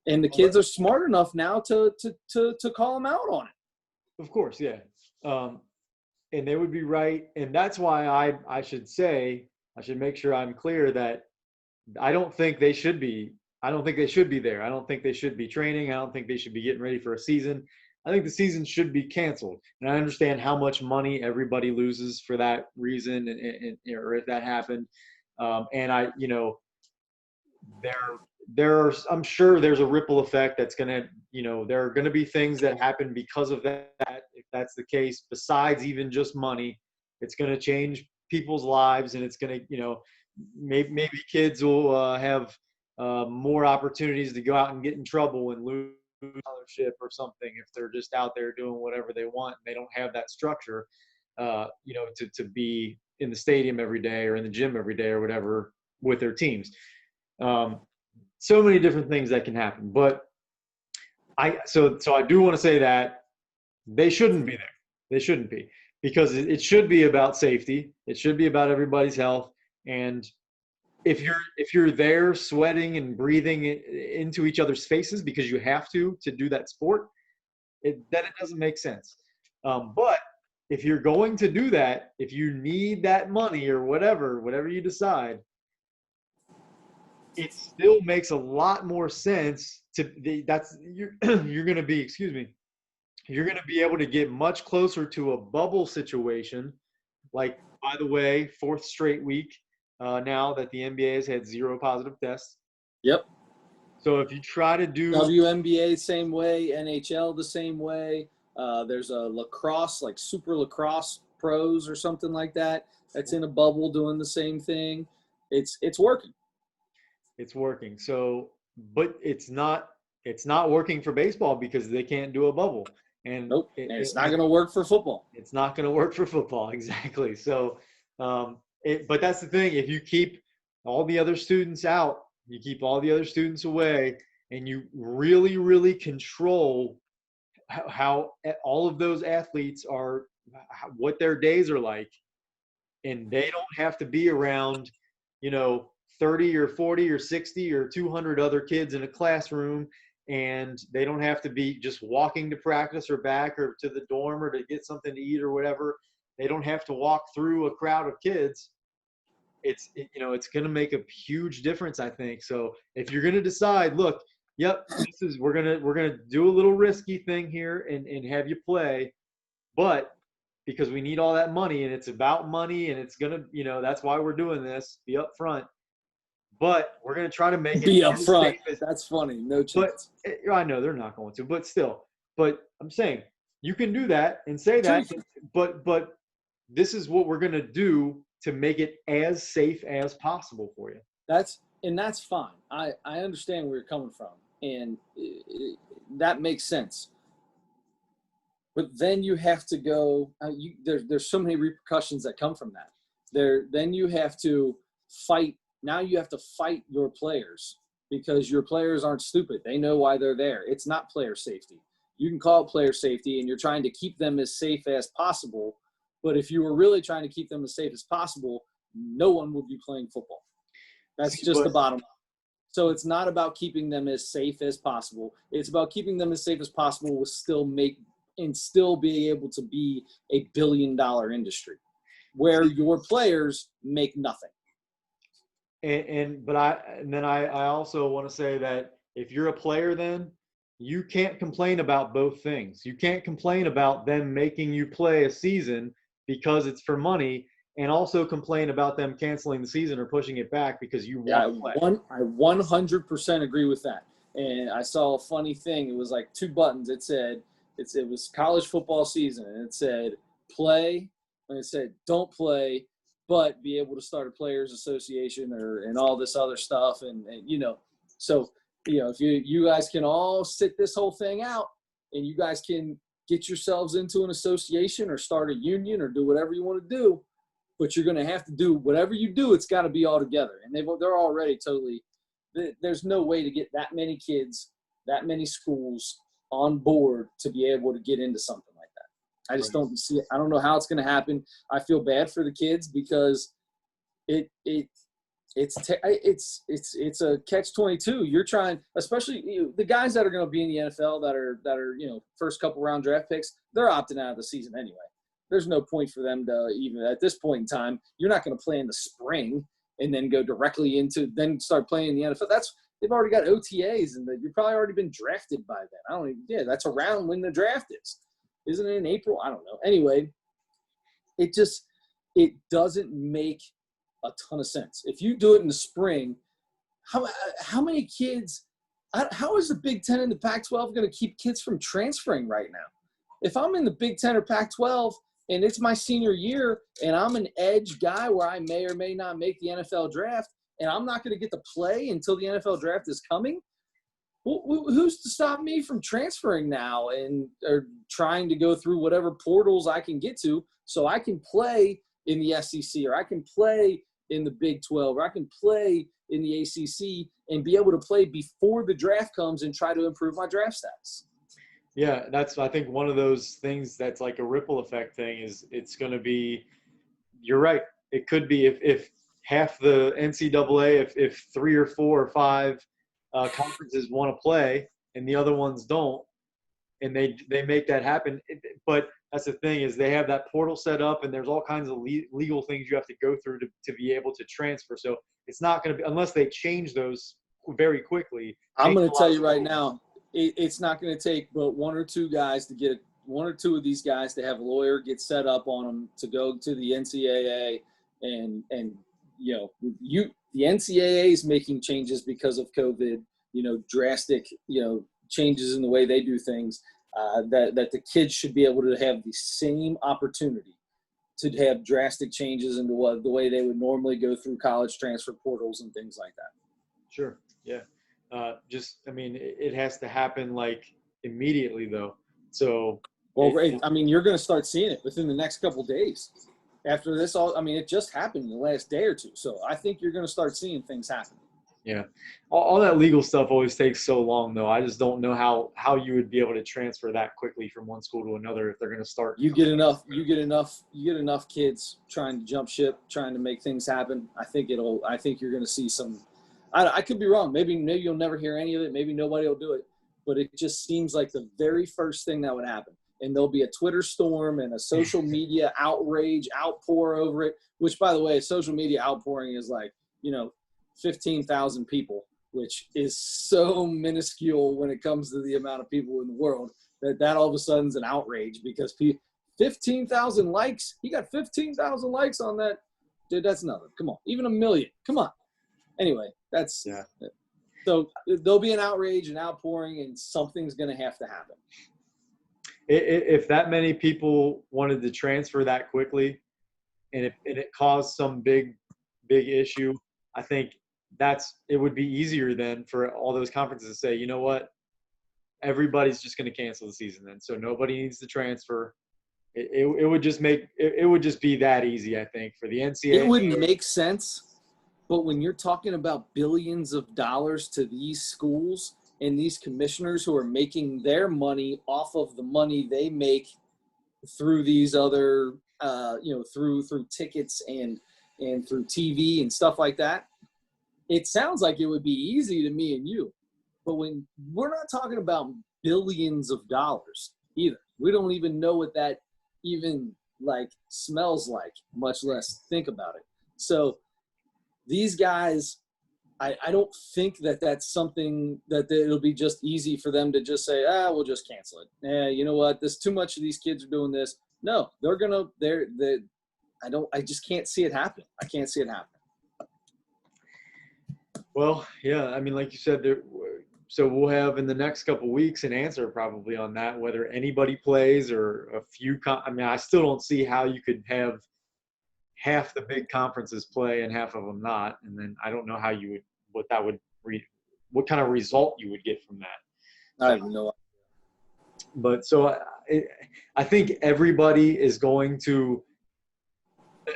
And the kids are smart enough now to call them out on it. of course, yeah. And they would be right. And that's why I should make sure I'm clear that I don't think they should be. I don't think they should be there. I don't think they should be training. I don't think they should be getting ready for a season. I think the season should be canceled. And I understand how much money everybody loses for that reason, or if that happened. And there I'm sure there's a ripple effect that's gonna, there are gonna be things that happen because of that. If that's the case, besides even just money, it's gonna change people's lives, and it's gonna, maybe kids will have more opportunities to go out and get in trouble and lose a scholarship or something if they're just out there doing whatever they want and they don't have that structure, to be in the stadium every day or in the gym every day or whatever with their teams. So many different things that can happen, but so I do want to say that they shouldn't be there. They shouldn't be, because it should be about safety. It should be about everybody's health. And if you're there sweating and breathing into each other's faces because you have to do that sport, then it doesn't make sense. But if you're going to do that, if you need that money or whatever you decide, it still makes a lot more sense you're going to be, you're going to be able to get much closer to a bubble situation. Like, by the way, 4th straight week now that the NBA has had 0 positive tests. Yep. So if you try to do WNBA same way, NHL the same way. There's a lacrosse, like Super Lacrosse Pros or something like that, that's in a bubble doing the same thing. It's working. It's working. So, but it's not working for baseball because they can't do a bubble. And nope. And it's not going to work for football. It's not going to work for football. Exactly. So, but that's the thing. If you keep all the other students out, you keep all the other students away, and you really, really control how all of those athletes are, what their days are like, and they don't have to be around, 30 or 40 or 60 or 200 other kids in a classroom, and they don't have to be just walking to practice or back or to the dorm or to get something to eat or whatever. They don't have to walk through a crowd of kids. It's going to make a huge difference, I think. So if you're going to decide, look, yep, we're going to do a little risky thing here and have you play, but because we need all that money and it's about money and it's going to, that's why we're doing this, be upfront. But we're going to try to make Be it upfront. That's funny. No chance. But I know they're not going to, but still. But I'm saying you can do that and say that, but this is what we're going to do to make it as safe as possible for you. That's fine. I understand where you're coming from, and that makes sense. But then you have to go. There's so many repercussions that come from that. Then you have to fight. Now you have to fight your players because your players aren't stupid. They know why they're there. It's not player safety. You can call it player safety, and you're trying to keep them as safe as possible. But if you were really trying to keep them as safe as possible, no one would be playing football. That's just the bottom line. So it's not about keeping them as safe as possible. It's about keeping them as safe as possible with still be able to be a billion-dollar industry where your players make nothing. But I also want to say that if you're a player, then you can't complain about both things. You can't complain about them making you play a season because it's for money, and also complain about them canceling the season or pushing it back because you want to play. I 100% agree with that. And I saw a funny thing. It was like 2 buttons. It was college football season, and it said play, and it said don't play, but be able to start a players association and all this other stuff. And so, if you guys can all sit this whole thing out and you guys can get yourselves into an association or start a union or do whatever you want to do, but you're going to have to do whatever you do. It's got to be all together. And they're already totally, there's no way to get that many kids, that many schools on board to be able to get into something like that. I just don't see it. I don't know how it's going to happen. I feel bad for the kids because it's a catch-22. You're trying, especially the guys that are going to be in the NFL that are first couple round draft picks. They're opting out of the season anyway. There's no point for them to even at this point in time. You're not going to play in the spring and then go directly into then start playing in the NFL. They've already got OTAs and you've probably already been drafted by then. That's around when the draft is. Isn't it in April? I don't know. Anyway, it doesn't make a ton of sense. If you do it in the spring, how many kids – how is the Big Ten and the Pac-12 going to keep kids from transferring right now? If I'm in the Big Ten or Pac-12 and it's my senior year and I'm an edge guy where I may or may not make the NFL draft and I'm not going to get to play until the NFL draft is coming, who's to stop me from transferring now or trying to go through whatever portals I can get to so I can play in the SEC or I can play in the Big 12 or I can play in the ACC and be able to play before the draft comes and try to improve my draft status? Yeah, that's, I think, one of those things that's like a ripple effect thing is it's going to be – you're right. It could be if half the NCAA, if 3 or 4 or 5 conferences want to play and the other ones don't, and they make that happen. But that's the thing is they have that portal set up and there's all kinds of legal things you have to go through to be able to transfer. So it's not going to be – unless they change those very quickly. I'm going to tell you right now, it's not going to take but 1 or 2 guys to get – 1 or 2 of these guys to have a lawyer get set up on them to go to the NCAA and the NCAA is making changes because of COVID, drastic, changes in the way they do things, that the kids should be able to have the same opportunity to have drastic changes into the way they would normally go through college transfer portals and things like that. Sure. Yeah. It has to happen like immediately though. So, you're going to start seeing it within the next couple of days. After this, it just happened in the last day or two. So I think you're going to start seeing things happen. Yeah. All that legal stuff always takes so long, though. I just don't know how you would be able to transfer that quickly from one school to another if they're going to start. You get enough kids trying to jump ship, trying to make things happen. I think you're going to see some. I could be wrong. Maybe you'll never hear any of it. Maybe nobody will do it. But it just seems like the very first thing that would happen. And there'll be a Twitter storm and a social media outrage, outpour over it, which, by the way, social media outpouring is like, 15,000 people, which is so minuscule when it comes to the amount of people in the world that all of a sudden is an outrage because 15,000 likes. He got 15,000 likes on that. Dude, that's nothing. Come on. Even 1 million. Come on. Anyway, that's Yeah. So there'll be an outrage, an outpouring, and something's going to have to happen. If that many people wanted to transfer that quickly and it caused some big issue, I think it would be easier then for all those conferences to say, you know what, everybody's just going to cancel the season then. So nobody needs to transfer. It would just be that easy, I think, for the NCAA. It would make sense, but when you're talking about billions of dollars to these schools and these commissioners who are making their money off of the money they make through these other, through tickets and through TV and stuff like that, it sounds like it would be easy to me and you. But when we're not talking about billions of dollars either, we don't even know what that even smells like, much less think about it. So these guys, I don't think that's something that it'll be just easy for them to just say, we'll just cancel it. You know what? There's too much of these kids are doing this. No, I just can't see it happen. I can't see it happen. Well, yeah, I mean, like you said, so we'll have in the next couple of weeks an answer probably on that, whether anybody plays or a few. I still don't see how you could have half the big conferences play and half of them not, and then I don't know how you would what kind of result you would get from that. I have no idea. But so I think everybody is going to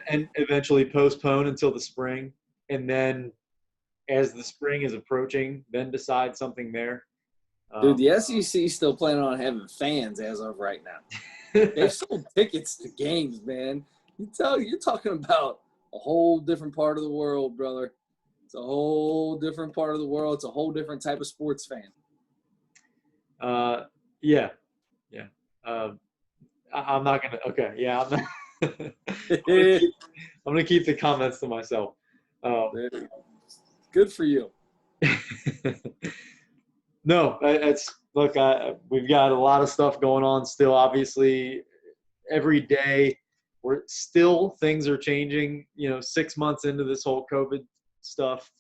and eventually postpone until the spring, and then as the spring is approaching, then decide something there. Dude, the SEC is still planning on having fans as of right now. They've sold tickets to games, man. You're talking about a whole different part of the world, brother. It's a whole different part of the world. It's a whole different type of sports fan. Yeah. I'm not gonna. Okay, yeah. I'm gonna keep the comments to myself. Good for you. No, we've got a lot of stuff going on still. Obviously, every day things are changing. 6 months into this whole COVID stuff,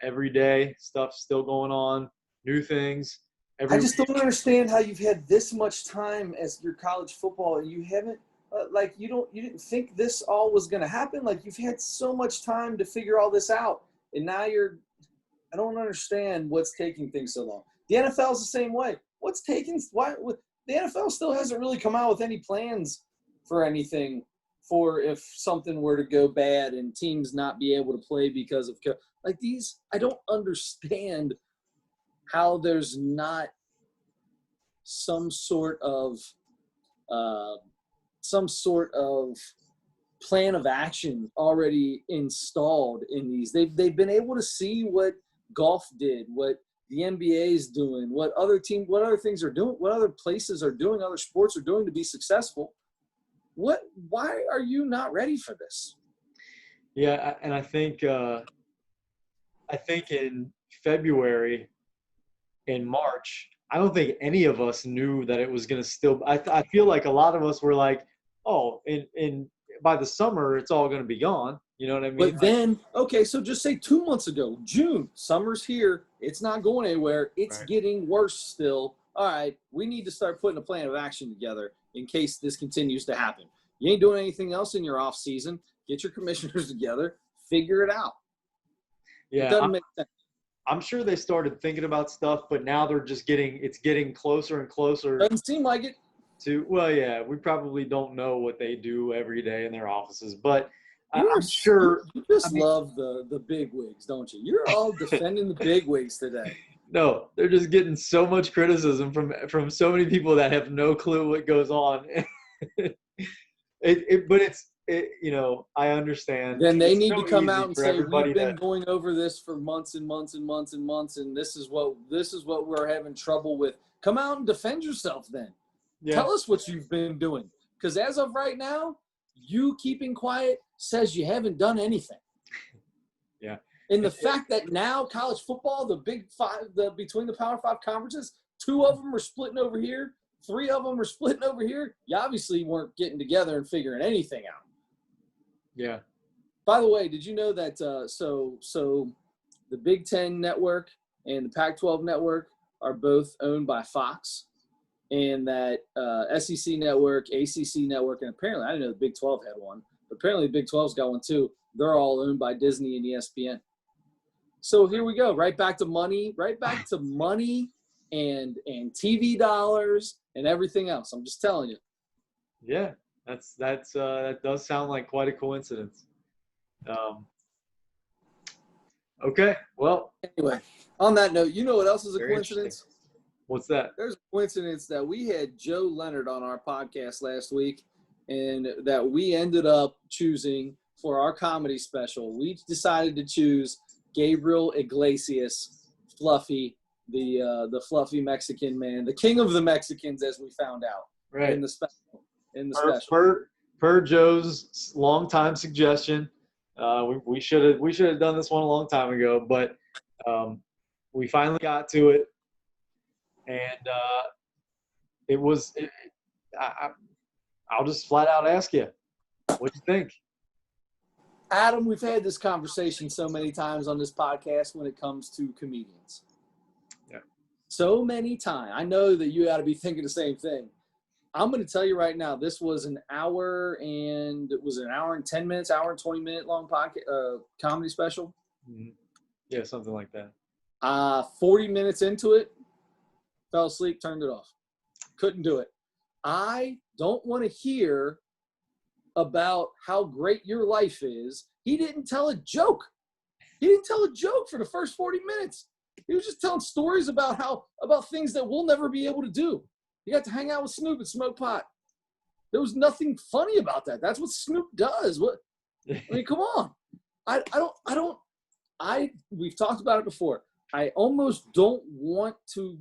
every day stuff's still going on. New things. I just don't understand how you've had this much time as your college football and you haven't you didn't think this all was going to happen. Like, you've had so much time to figure all this out, and now I don't understand what's taking things so long. The NFL's the same way. The NFL still hasn't really come out with any plans for anything for if something were to go bad and teams not be able to play because of these. I don't understand how there's not some sort of plan of action already installed in these. They've been able to see what golf did, what the NBA is doing, what other things are doing, what other places are doing, other sports are doing to be successful. Why are you not ready for this? Yeah, and I think in February, in March, I don't think any of us knew that it was going to still. I feel like a lot of us were like, oh, by the summer it's all going to be gone. You know what I mean? But then, okay, so just say 2 months ago, June, summer's here. It's not going anywhere. It's right. Getting worse still. All right, we need to start putting a plan of action together in case this continues to happen. You ain't doing anything else in your off season. Get your commissioners together. Figure it out. Yeah, it doesn't make sense. I'm sure they started thinking about stuff, but now they're just getting closer and closer. Doesn't seem like it. Well, yeah, we probably don't know what they do every day in their offices, but I'm sure. You just I mean, love the big wigs, don't you? You're all defending the big wigs today. no, they're just getting so much criticism from so many people that have no clue what goes on. But I understand. Then they It's need to so come out easy and for say we've everybody been to. going over this for months and months and months and months, and this is what we're having trouble with. Come out and defend yourself then. Yeah, Tell us what you've been doing. Because as of right now, you keeping quiet says you haven't done anything. yeah. And the fact that now college football, the Big Five, between the Power Five conferences, 2 of them are splitting over here, 3 of them are splitting over here. You obviously weren't getting together and figuring anything out. Yeah. By the way, did you know that so the Big Ten Network and the Pac-12 Network are both owned by Fox, and that SEC Network, ACC Network, and apparently, I didn't know the Big 12 had one, but apparently the Big 12's got one too. They're all owned by Disney and ESPN. So here we go, right back to money and TV dollars and everything else. I'm just telling you. Yeah, that does sound like quite a coincidence. Okay, well, Anyway, on that note, you know what else is a very coincidence? what's that? There's a coincidence that we had Joe Leonard on our podcast last week, and that we ended up choosing for our comedy special. We decided to choose Gabriel Iglesias, Fluffy, the fluffy Mexican man, the king of the Mexicans, as we found out Right. in the special. Per Joe's longtime suggestion, we should have done this one a long time ago, but we finally got to it, and I'll just flat out ask you, what do you think? Adam, we've had this conversation so many times on this podcast when it comes to comedians. Yeah. So many times. I know that you got to be thinking the same thing. I'm going to tell you right now, this was an hour and 10 minutes, hour and 20-minute long podcast, comedy special. Mm-hmm. Yeah, something like that. 40 minutes into it, fell asleep, turned it off. Couldn't do it. I don't want to hear about how great your life is. He didn't tell a joke. He didn't tell a joke for the first 40 minutes. He was just telling stories about things that we'll never be able to do. You got to hang out with Snoop and smoke pot. There was nothing funny about that. That's what Snoop does. Come on. We've talked about it before. I almost don't want to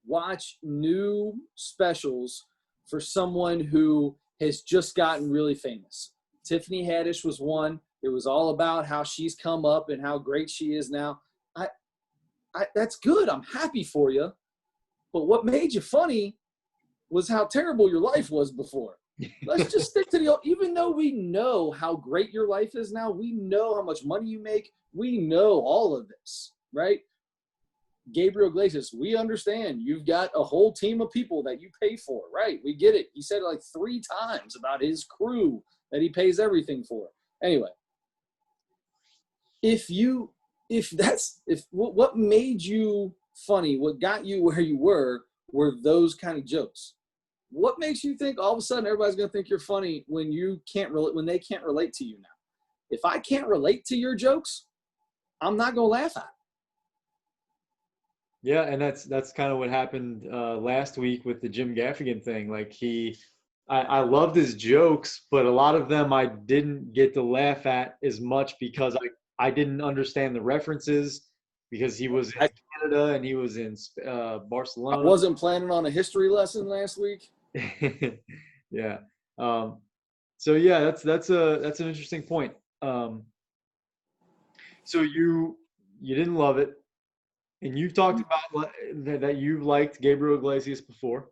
watch new specials for someone who has just gotten really famous. Tiffany Haddish was one. It was all about how she's come up and how great she is now. That's good. I'm happy for you. But what made you funny was how terrible your life was before. Let's just stick to even though we know how great your life is now, we know how much money you make, we know all of this, right? Gabriel Iglesias, we understand you've got a whole team of people that you pay for, right? We get it. He said it like 3 times about his crew that he pays everything for. Anyway, what made you funny, what got you where you were those kind of jokes. What makes you think all of a sudden everybody's going to think you're funny when when they can't relate to you now? If I can't relate to your jokes, I'm not going to laugh at it. Yeah, and that's kind of what happened last week with the Jim Gaffigan thing. Like I loved his jokes, but a lot of them I didn't get to laugh at as much because I didn't understand the references because he was in Canada and he was in Barcelona. I wasn't planning on a history lesson last week. Yeah. So yeah, that's an interesting point. So you didn't love it. And you've talked about that you liked Gabriel Iglesias before.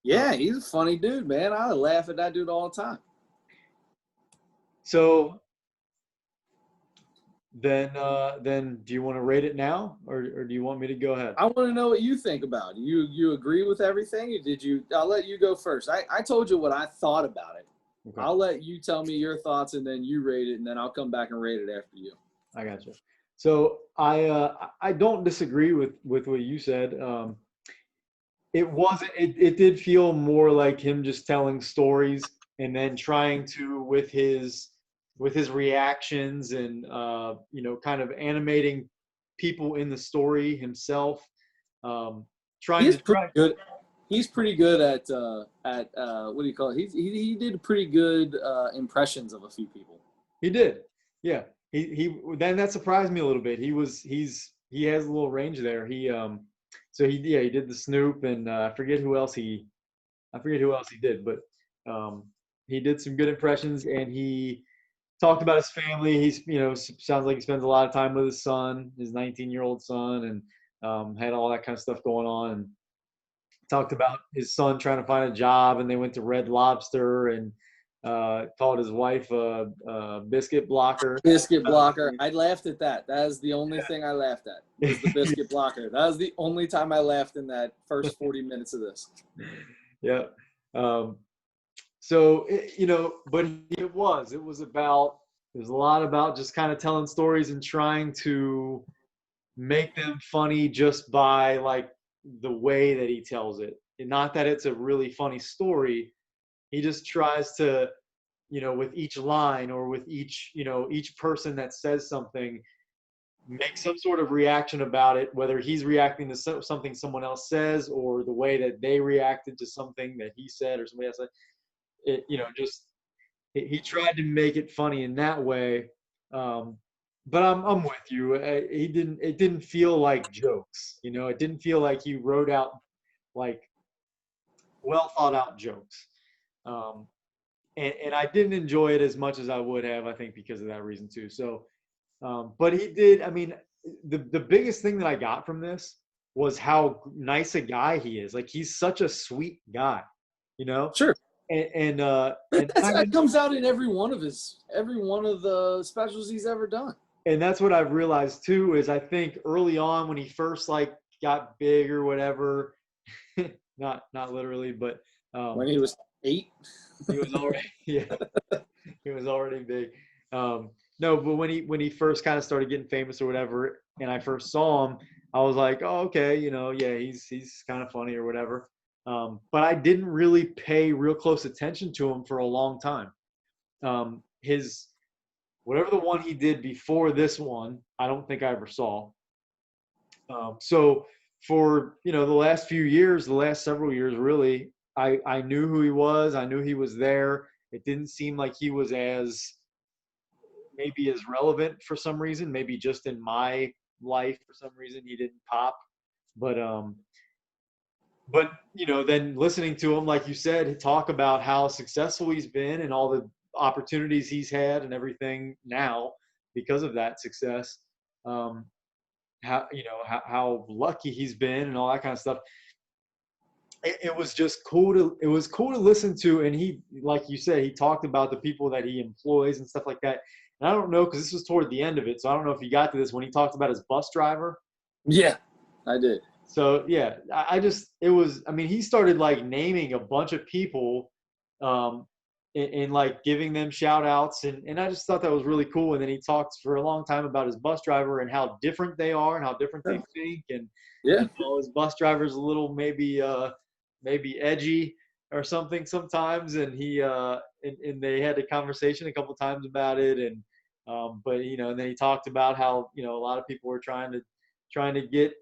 Yeah, he's a funny dude, man. I laugh at that dude all the time. So then do you want to rate it now, or do you want me to go ahead? I want to know what you think about it. You agree with everything? I'll let you go first. I told you what I thought about it. Okay. I'll let you tell me your thoughts, and then you rate it, and then I'll come back and rate it after you. I got you. So I don't disagree with what you said. It did feel more like him just telling stories and then trying to, with his with his reactions and you know, kind of animating people in the story himself. Trying He's to pretty try. good. He's pretty good at what do you call it? He did pretty good impressions of a few people. He did, yeah. He then that surprised me a little bit. He has a little range there. So he did the Snoop, and I forget who else he did, but um, he did some good impressions, and he talked about his family. He's, you know, sounds like he spends a lot of time with his son, his 19-year-old son, and had all that kind of stuff going on. And talked about his son trying to find a job, and they went to Red Lobster, and called his wife a biscuit blocker. Biscuit blocker. I laughed at that. That is the only thing I laughed at was the biscuit blocker. That was the only time I laughed in that first 40 minutes of this. Yeah. Um, so you know, but it was a lot about just kind of telling stories and trying to make them funny just by like the way that he tells it. And not that it's a really funny story. He just tries to, you know, with each line or with each, you know, each person that says something, make some sort of reaction about it, whether he's reacting to something someone else says or the way that they reacted to something that he said or somebody else said. It, you know, just he tried to make it funny in that way. Um, but I'm with you. He didn't. It didn't feel like jokes. You know, it didn't feel like he wrote out like well thought out jokes. Um, and I didn't enjoy it as much as I would have. I think because of that reason too. So, but he did. I mean, the biggest thing that I got from this was how nice a guy he is. Like he's such a sweet guy. You know, Sure. and That comes out in every one of the specials he's ever done. and that's what I've realized too is I think early on when he first like got big or whatever, not literally, but When he was 8. he was already yeah, he was already big. No, but when he first kind of started getting famous or whatever, and I first saw him, I was like, oh okay, you know, yeah, he's kind of funny or whatever. But I didn't really pay real close attention to him for a long time. His whatever the one he did before this one, I don't think I ever saw. So for you know the last few years, the last several years, really, I knew who he was. I knew he was there. It didn't seem like he was as maybe as relevant for some reason. Maybe just in my life for some reason he didn't pop. But but you know then listening to him, like you said, talk about how successful he's been and all the opportunities he's had and everything now because of that success. Um, how you know how lucky he's been and all that kind of stuff. It was just cool to it was cool to listen to, and he, like you said, he talked about the people that he employs and stuff like that. And I don't know because this was toward the end of it, so I don't know if you got to this when he talked about his bus driver. Yeah, I did. So yeah, I just it was. I mean, he started like naming a bunch of people, um, and like giving them shout outs, and I just thought that was really cool. And then he talked for a long time about his bus driver and how different they are and how different they think, and Yeah. you know, his bus driver's a little maybe edgy or something sometimes, and and they had a conversation a couple times about it, and but you know, and then he talked about how you know a lot of people were trying to get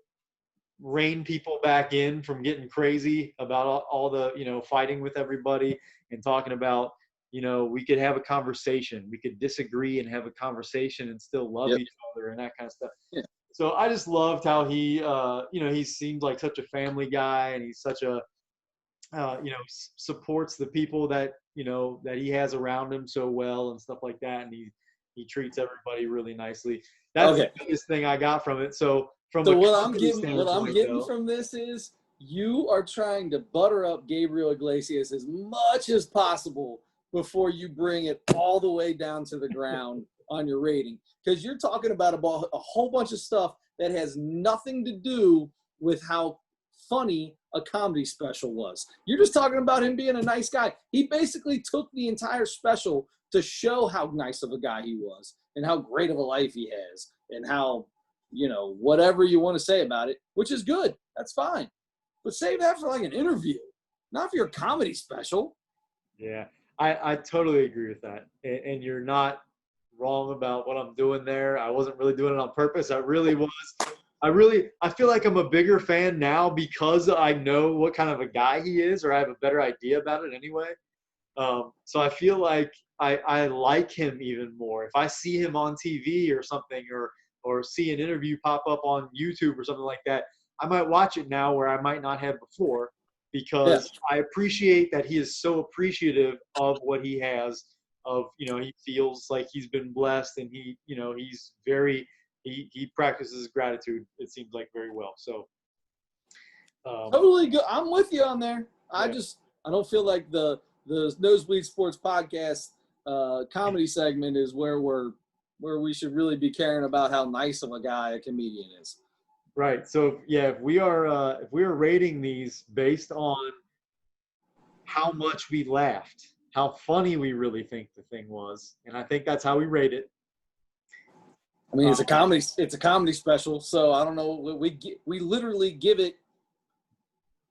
rein people back in from getting crazy about all the you know fighting with everybody and talking about you know we could have a conversation, we could disagree and have a conversation and still love Yep. each other and that kind of stuff. Yeah. So I just loved how he you know he seemed like such a family guy, and he's such a you know supports the people that you know that he has around him so well and stuff like that, and he treats everybody really nicely. That's Okay. the biggest thing I got from it. So from So a what comedy I'm standpoint, getting though, from this is you are trying to butter up Gabriel Iglesias as much as possible before you bring it all the way down to the ground on your rating, because you're talking about a whole bunch of stuff that has nothing to do with how funny a comedy special was. You're just talking about him being a nice guy. He basically took the entire special to show how nice of a guy he was and how great of a life he has and how, you know, whatever you want to say about it, which is good. That's fine. But save that for like an interview, not for your comedy special. yeah, I totally agree with that. And you're not wrong about what I'm doing there. I wasn't really doing it on purpose. I really was. I feel like I'm a bigger fan now because I know what kind of a guy he is, or I have a better idea about it anyway. So I feel like I like him even more. If I see him on TV or something, or see an interview pop up on YouTube or something like that, I might watch it now where I might not have before, Yeah. because I appreciate that he is so appreciative of what he has. Of, he feels like he's been blessed, and he's very he practices gratitude, it seems like, very well. So Totally good. I'm with you on there. I yeah. I don't feel like the Nosebleed Sports Podcast comedy segment is where we should really be caring about how nice of a guy a comedian is. Right. So yeah, if we are rating these based on how much we laughed, how funny we really think the thing was, and I think that's how we rate it. I mean, it's a comedy special, so I don't know. We literally give it.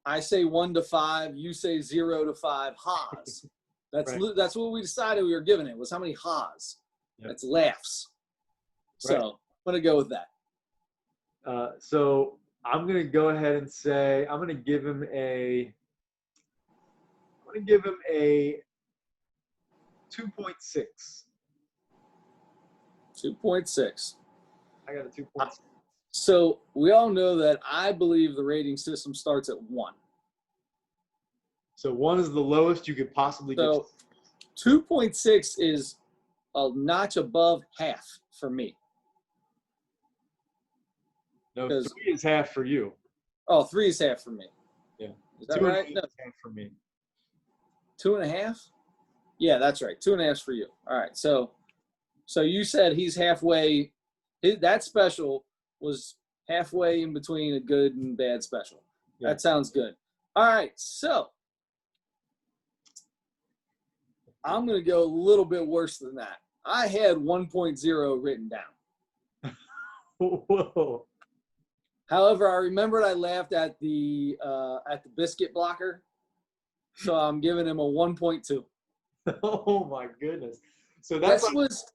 I say 1 to 5. You say 0 to 5. Ha's. That's what we decided we were giving it, was how many ha's. Yep. That's laughs. So I'm gonna go with that. So I'm gonna go ahead and say I'm gonna give him a 2.6. 2.6. I got a 2.6. So we all know that I believe the rating system starts at 1. So 1 is the lowest you could possibly get. So 2.6 is a notch above half for me. No, 3 is half for you. Oh, 3 is half for me. Yeah. Is that right? No. Is half for me. 2.5? Yeah, that's right. 2.5 is for you. All right. So you said he's halfway. That special was halfway in between a good and bad special. Yeah. That sounds good. All right. So I'm going to go a little bit worse than that. I had 1.0 written down. Whoa. However, I remembered I laughed at the biscuit blocker, so I'm giving him a 1.2. Oh my goodness! So this was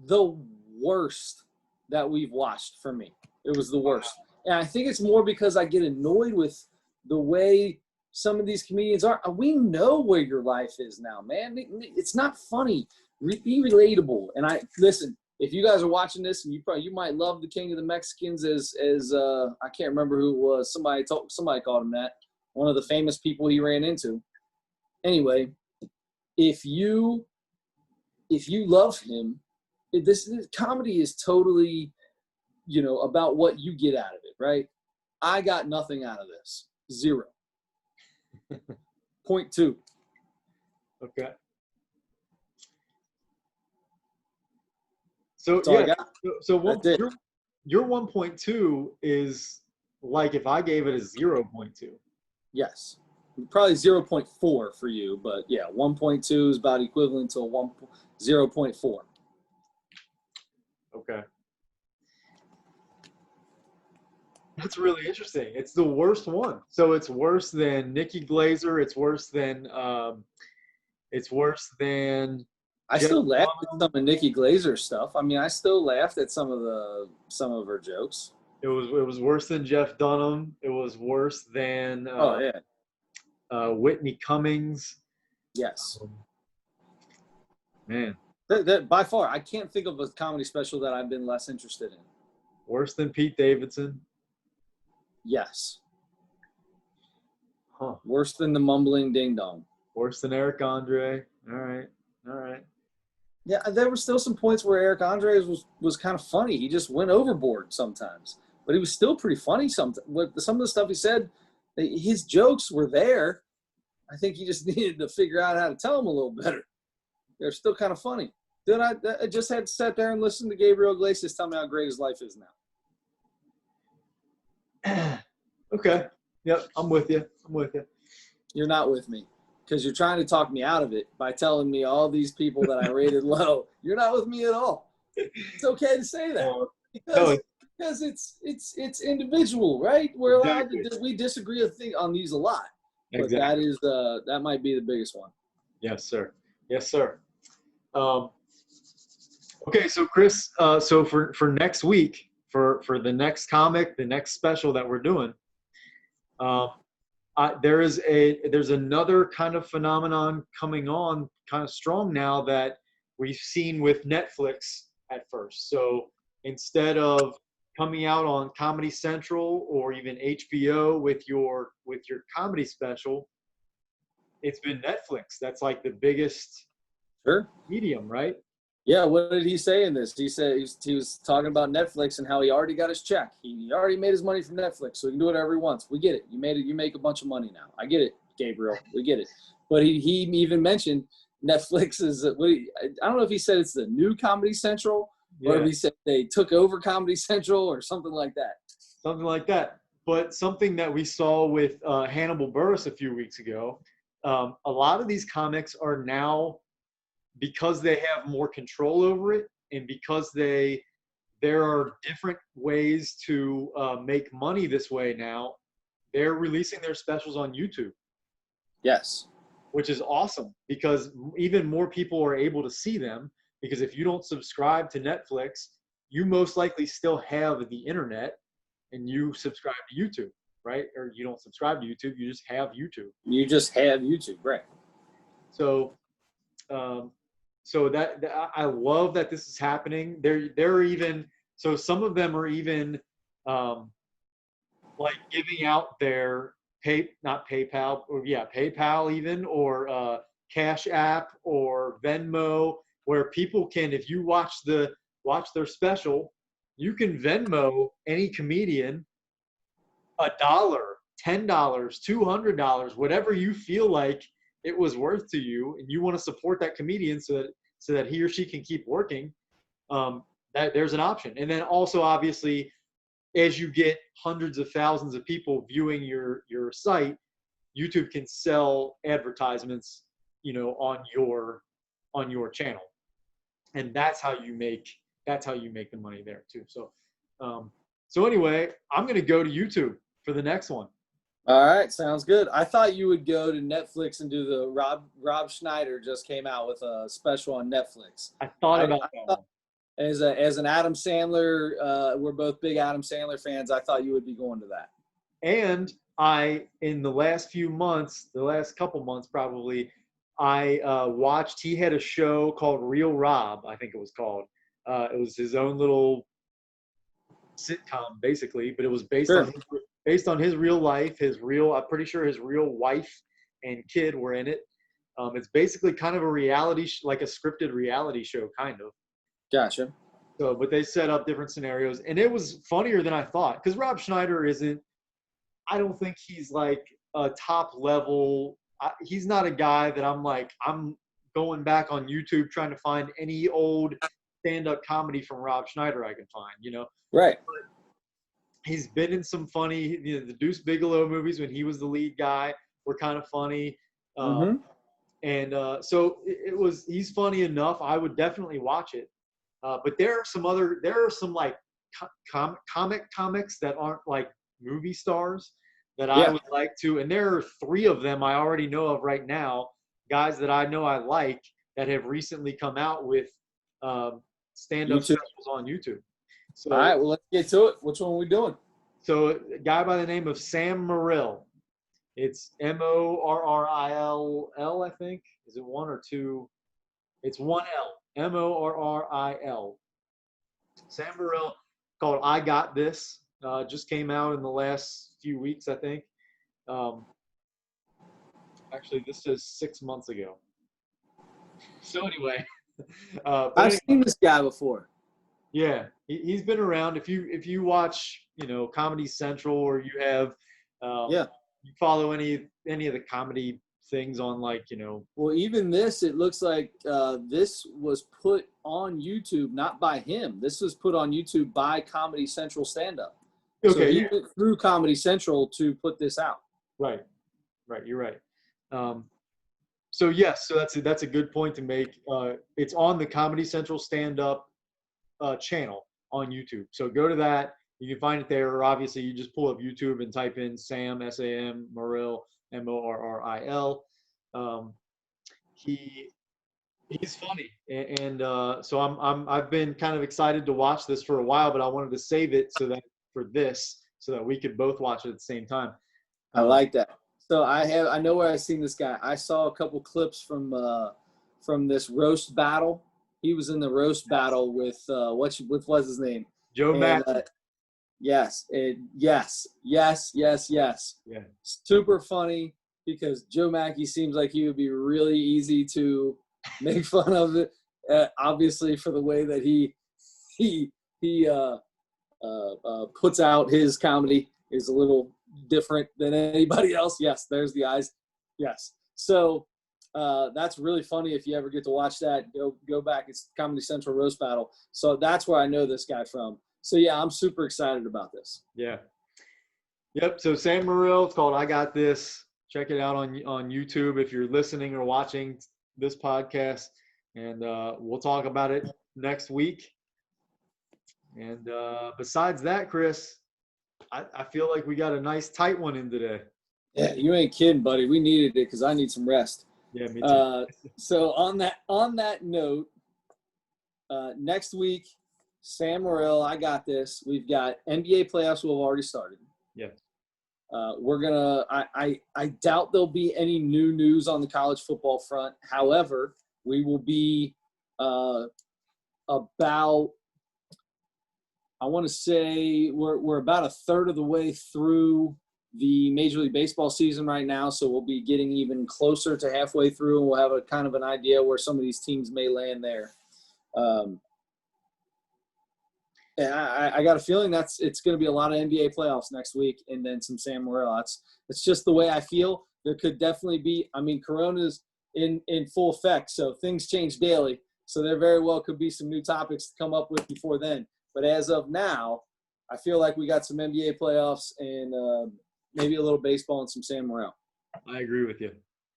the worst that we've watched for me. It was the worst, and I think it's more because I get annoyed with the way some of these comedians are. We know where your life is now, man. It's not funny. Be relatable. And listen. If you guys are watching this, and you might love the King of the Mexicans as I can't remember who it was. Somebody called him that. One of the famous people he ran into. Anyway, if you love him, this comedy is totally, about what you get out of it, right? I got nothing out of this. 0. 0.2. Okay. So yeah, so your 1.2 is like if I gave it a 0.2. Yes, probably 0.4 for you, but yeah, 1.2 is about equivalent to 0.4. Okay, that's really interesting. It's the worst one, so it's worse than Nikki Glazer. It's worse than I still laughed at some of Nikki Glazer's stuff. I mean, I still laughed at some of her jokes. It was worse than Jeff Dunham. It was worse than Whitney Cummings. Yes. Man. That by far, I can't think of a comedy special that I've been less interested in. Worse than Pete Davidson. Yes. Huh. Worse than the mumbling ding dong. Worse than Eric Andre. All right. Yeah, there were still some points where Eric Andre was kind of funny. He just went overboard sometimes, but he was still pretty funny. Some of the stuff he said, his jokes were there. I think he just needed to figure out how to tell them a little better. They're still kind of funny. Then I just had to sit there and listen to Gabriel Iglesias tell me how great his life is now. Okay. Yep, I'm with you. You're not with me because you're trying to talk me out of it by telling me all these people that I rated low. You're not with me at all. It's okay to say that because it's individual, right? We're allowed to we disagree on these a lot, but exactly. That might be the biggest one. Yes, sir. Okay, so Chris, so for next week, for the next comic, the next special that we're doing, um, there's another kind of phenomenon coming on, kind of strong now that we've seen with Netflix at first. So instead of coming out on Comedy Central or even HBO with your comedy special, it's been Netflix. That's like the biggest Sure. medium, right? Yeah, what did he say in this? He said he was talking about Netflix and how he already got his check. He already made his money from Netflix, so he can do whatever he wants. We get it. You made it. You make a bunch of money now. I get it, Gabriel. We get it. But he even mentioned Netflix is I don't know if he said it's the new Comedy Central or if Yeah, he said they took over Comedy Central or something like that. something like that. But something that we saw with Hannibal Buress a few weeks ago, a lot of these comics are now, because they have more control over it, and because there are different ways to make money this way now, they're releasing their specials on YouTube, Yes. which is awesome because even more people are able to see them. Because if you don't subscribe to Netflix, you most likely still have the internet and you subscribe to YouTube, right? Or you don't subscribe to YouTube, you just have YouTube. You just have YouTube, right? So, um, so that I love that this is happening. They're even, so some of them are even um, like giving out their not PayPal, or yeah, PayPal even, or Cash App or Venmo, where people can, if you watch their special, you can Venmo any comedian $1, $10, $200, whatever you feel like it was worth to you, and you want to support that comedian so that he or she can keep working. That there's an option, and then also obviously, as you get hundreds of thousands of people viewing your site, YouTube can sell advertisements, on your channel, and that's how you make the money there too. So anyway, I'm gonna go to YouTube for the next one. All right, sounds good. I thought you would go to Netflix and do the Rob Schneider just came out with a special on Netflix. I thought I, about I that thought one. as an Adam Sandler, we're both big Adam Sandler fans. I thought you would be going to that. And in the last few months, the last couple months probably, I watched. He had a show called Real Rob, I think it was called. It was his own little sitcom, basically, but it was Sure. based on his real life. I'm pretty sure his real wife and kid were in it. It's basically kind of a like a scripted reality show, kind of. Gotcha. So, but they set up different scenarios, and it was funnier than I thought. Because Rob Schneider isn't. I don't think he's like a top level. He's not a guy that I'm going back on YouTube trying to find any old stand-up comedy from Rob Schneider I can find. Right. He's been in some funny, the Deuce Bigelow movies when he was the lead guy were kind of funny. Mm-hmm. And so he's funny enough. I would definitely watch it. But there are some like comics that aren't like movie stars that I Yeah. would like to. And there are 3 of them I already know of right now, guys that I know I like that have recently come out with stand-up YouTube. specials on YouTube. All right. So Well, let's get to it. Which one are we doing? So a guy by the name of Sam Morril. It's Morril, I think. Is it 1 or 2? It's 1 L. Morril. Sam Morril, called I Got This. Just came out in the last few weeks, I think. Um, Actually, this is 6 months ago. So anyway, but I've anyway, seen this guy before. yeah, he's been around. If you watch, Comedy Central, or you have, Yeah. you follow any of the comedy things on, like, Well, even this, it looks like this was put on YouTube, not by him. This was put on YouTube by Comedy Central Stand Up. So okay, he yeah, went through Comedy Central to put this out. right, you're right. Um, so yes, so that's a good point to make. It's on the Comedy Central Stand Up channel on YouTube. So go to that. You can find it there. Or obviously, you just pull up YouTube and type in Sam, Sam Morril, Morril. He He's funny, and so I've been kind of excited to watch this for a while, but I wanted to save it so that we could both watch it at the same time. I like that. So I know where I've seen this guy. I saw a couple clips from this roast battle. He was in the roast battle with what was his name? Joe Matt. Yes. Yes. Yeah. Super funny because Joe Mackey seems like he would be really easy to make fun of it. Obviously, for the way that he puts out his comedy is a little different than anybody else. Yes, there's the eyes. Yes. So that's really funny. If you ever get to watch that, go back. It's Comedy Central Roast Battle. So that's where I know this guy from. So yeah, I'm super excited about this. Yeah. Yep. So Sam Morril, it's called I Got This. Check it out on YouTube if you're listening or watching this podcast. And we'll talk about it next week. And besides that, Chris, I feel like we got a nice tight one in today. Yeah, you ain't kidding, buddy. We needed it because I need some rest. Yeah, me too. So on that note, next week, Sam Morril, I got this. We've got NBA playoffs will have already started. Yeah. We're gonna. I doubt there'll be any new news on the college football front. However, we will be about. I want to say we're about a third of the way through the Major League Baseball season right now, so we'll be getting even closer to halfway through, and we'll have a kind of an idea where some of these teams may land there. And I got a feeling it's going to be a lot of NBA playoffs next week, and then some Sam Morril. It's just the way I feel. There could definitely be. I mean, Corona's in full effect, so things change daily. So there very well could be some new topics to come up with before then. But as of now, I feel like we got some NBA playoffs and maybe a little baseball and some Sam Morril. I agree with you.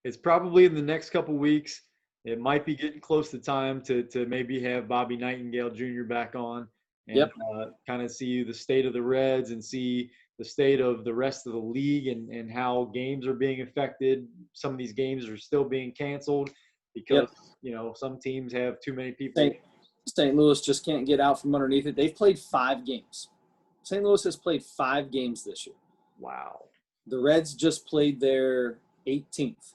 It's probably in the next couple weeks. It might be getting close to time to maybe have Bobby Nightingale Jr. back on and kind of see the state of the Reds and see the state of the rest of the league and how games are being affected. Some of these games are still being canceled because, some teams have too many people. St. Louis just can't get out from underneath it. They've played 5 games. St. Louis has played 5 games this year. Wow. The Reds just played their 18th.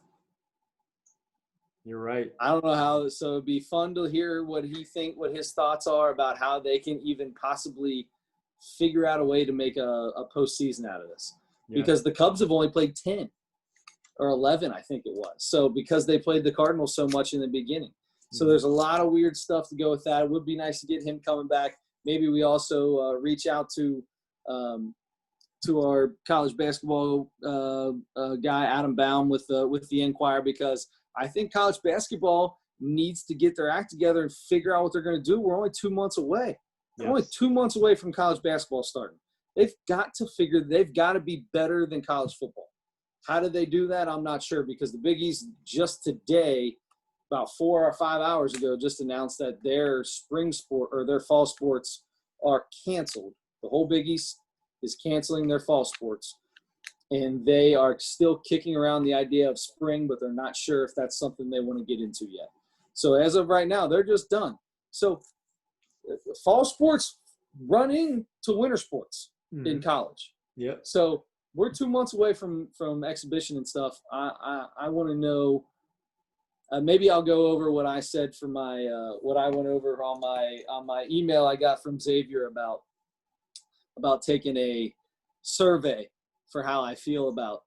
You're right. I don't know how. So it'd be fun to hear what his thoughts are about how they can even possibly figure out a way to make a postseason out of this. Yeah. Because the Cubs have only played 10 or 11, I think it was. So because they played the Cardinals so much in the beginning. So there's a lot of weird stuff to go with that. It would be nice to get him coming back. Maybe we also reach out to our college basketball guy, Adam Baum, with the Enquirer, because I think college basketball needs to get their act together and figure out what they're going to do. We're only 2 months away. We're only 2 months away from college basketball starting. They've got to be better than college football. How did they do that? I'm not sure, because the Big East just today, about 4 or 5 hours ago, just announced that their spring sport or their fall sports are canceled. The whole Big East is canceling their fall sports, and they are still kicking around the idea of spring, but they're not sure if that's something they want to get into yet. So as of right now, they're just done. So fall sports run into winter sports in college. Yeah. So we're 2 months away from exhibition and stuff. I want to know. Maybe I'll go over what I said for my what I went over on my email I got from Xavier about taking a survey for how I feel about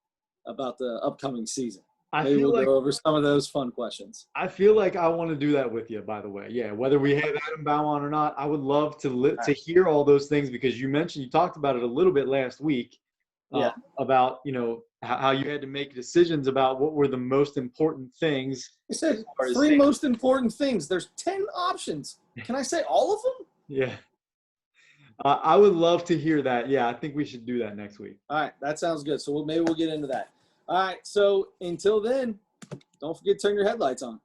the upcoming season. Maybe we'll go over some of those fun questions. I feel like I want to do that with you, by the way. Yeah, whether we have Adam Baum on or not, I would love to hear all those things, because you talked about it a little bit last week. About how you had to make decisions about what were the most important things. I said 3 most important things. There's 10 options. Can I say all of them? Yeah. I would love to hear that. Yeah, I think we should do that next week. All right, that sounds good. So maybe we'll get into that. All right, so until then, don't forget to turn your headlights on.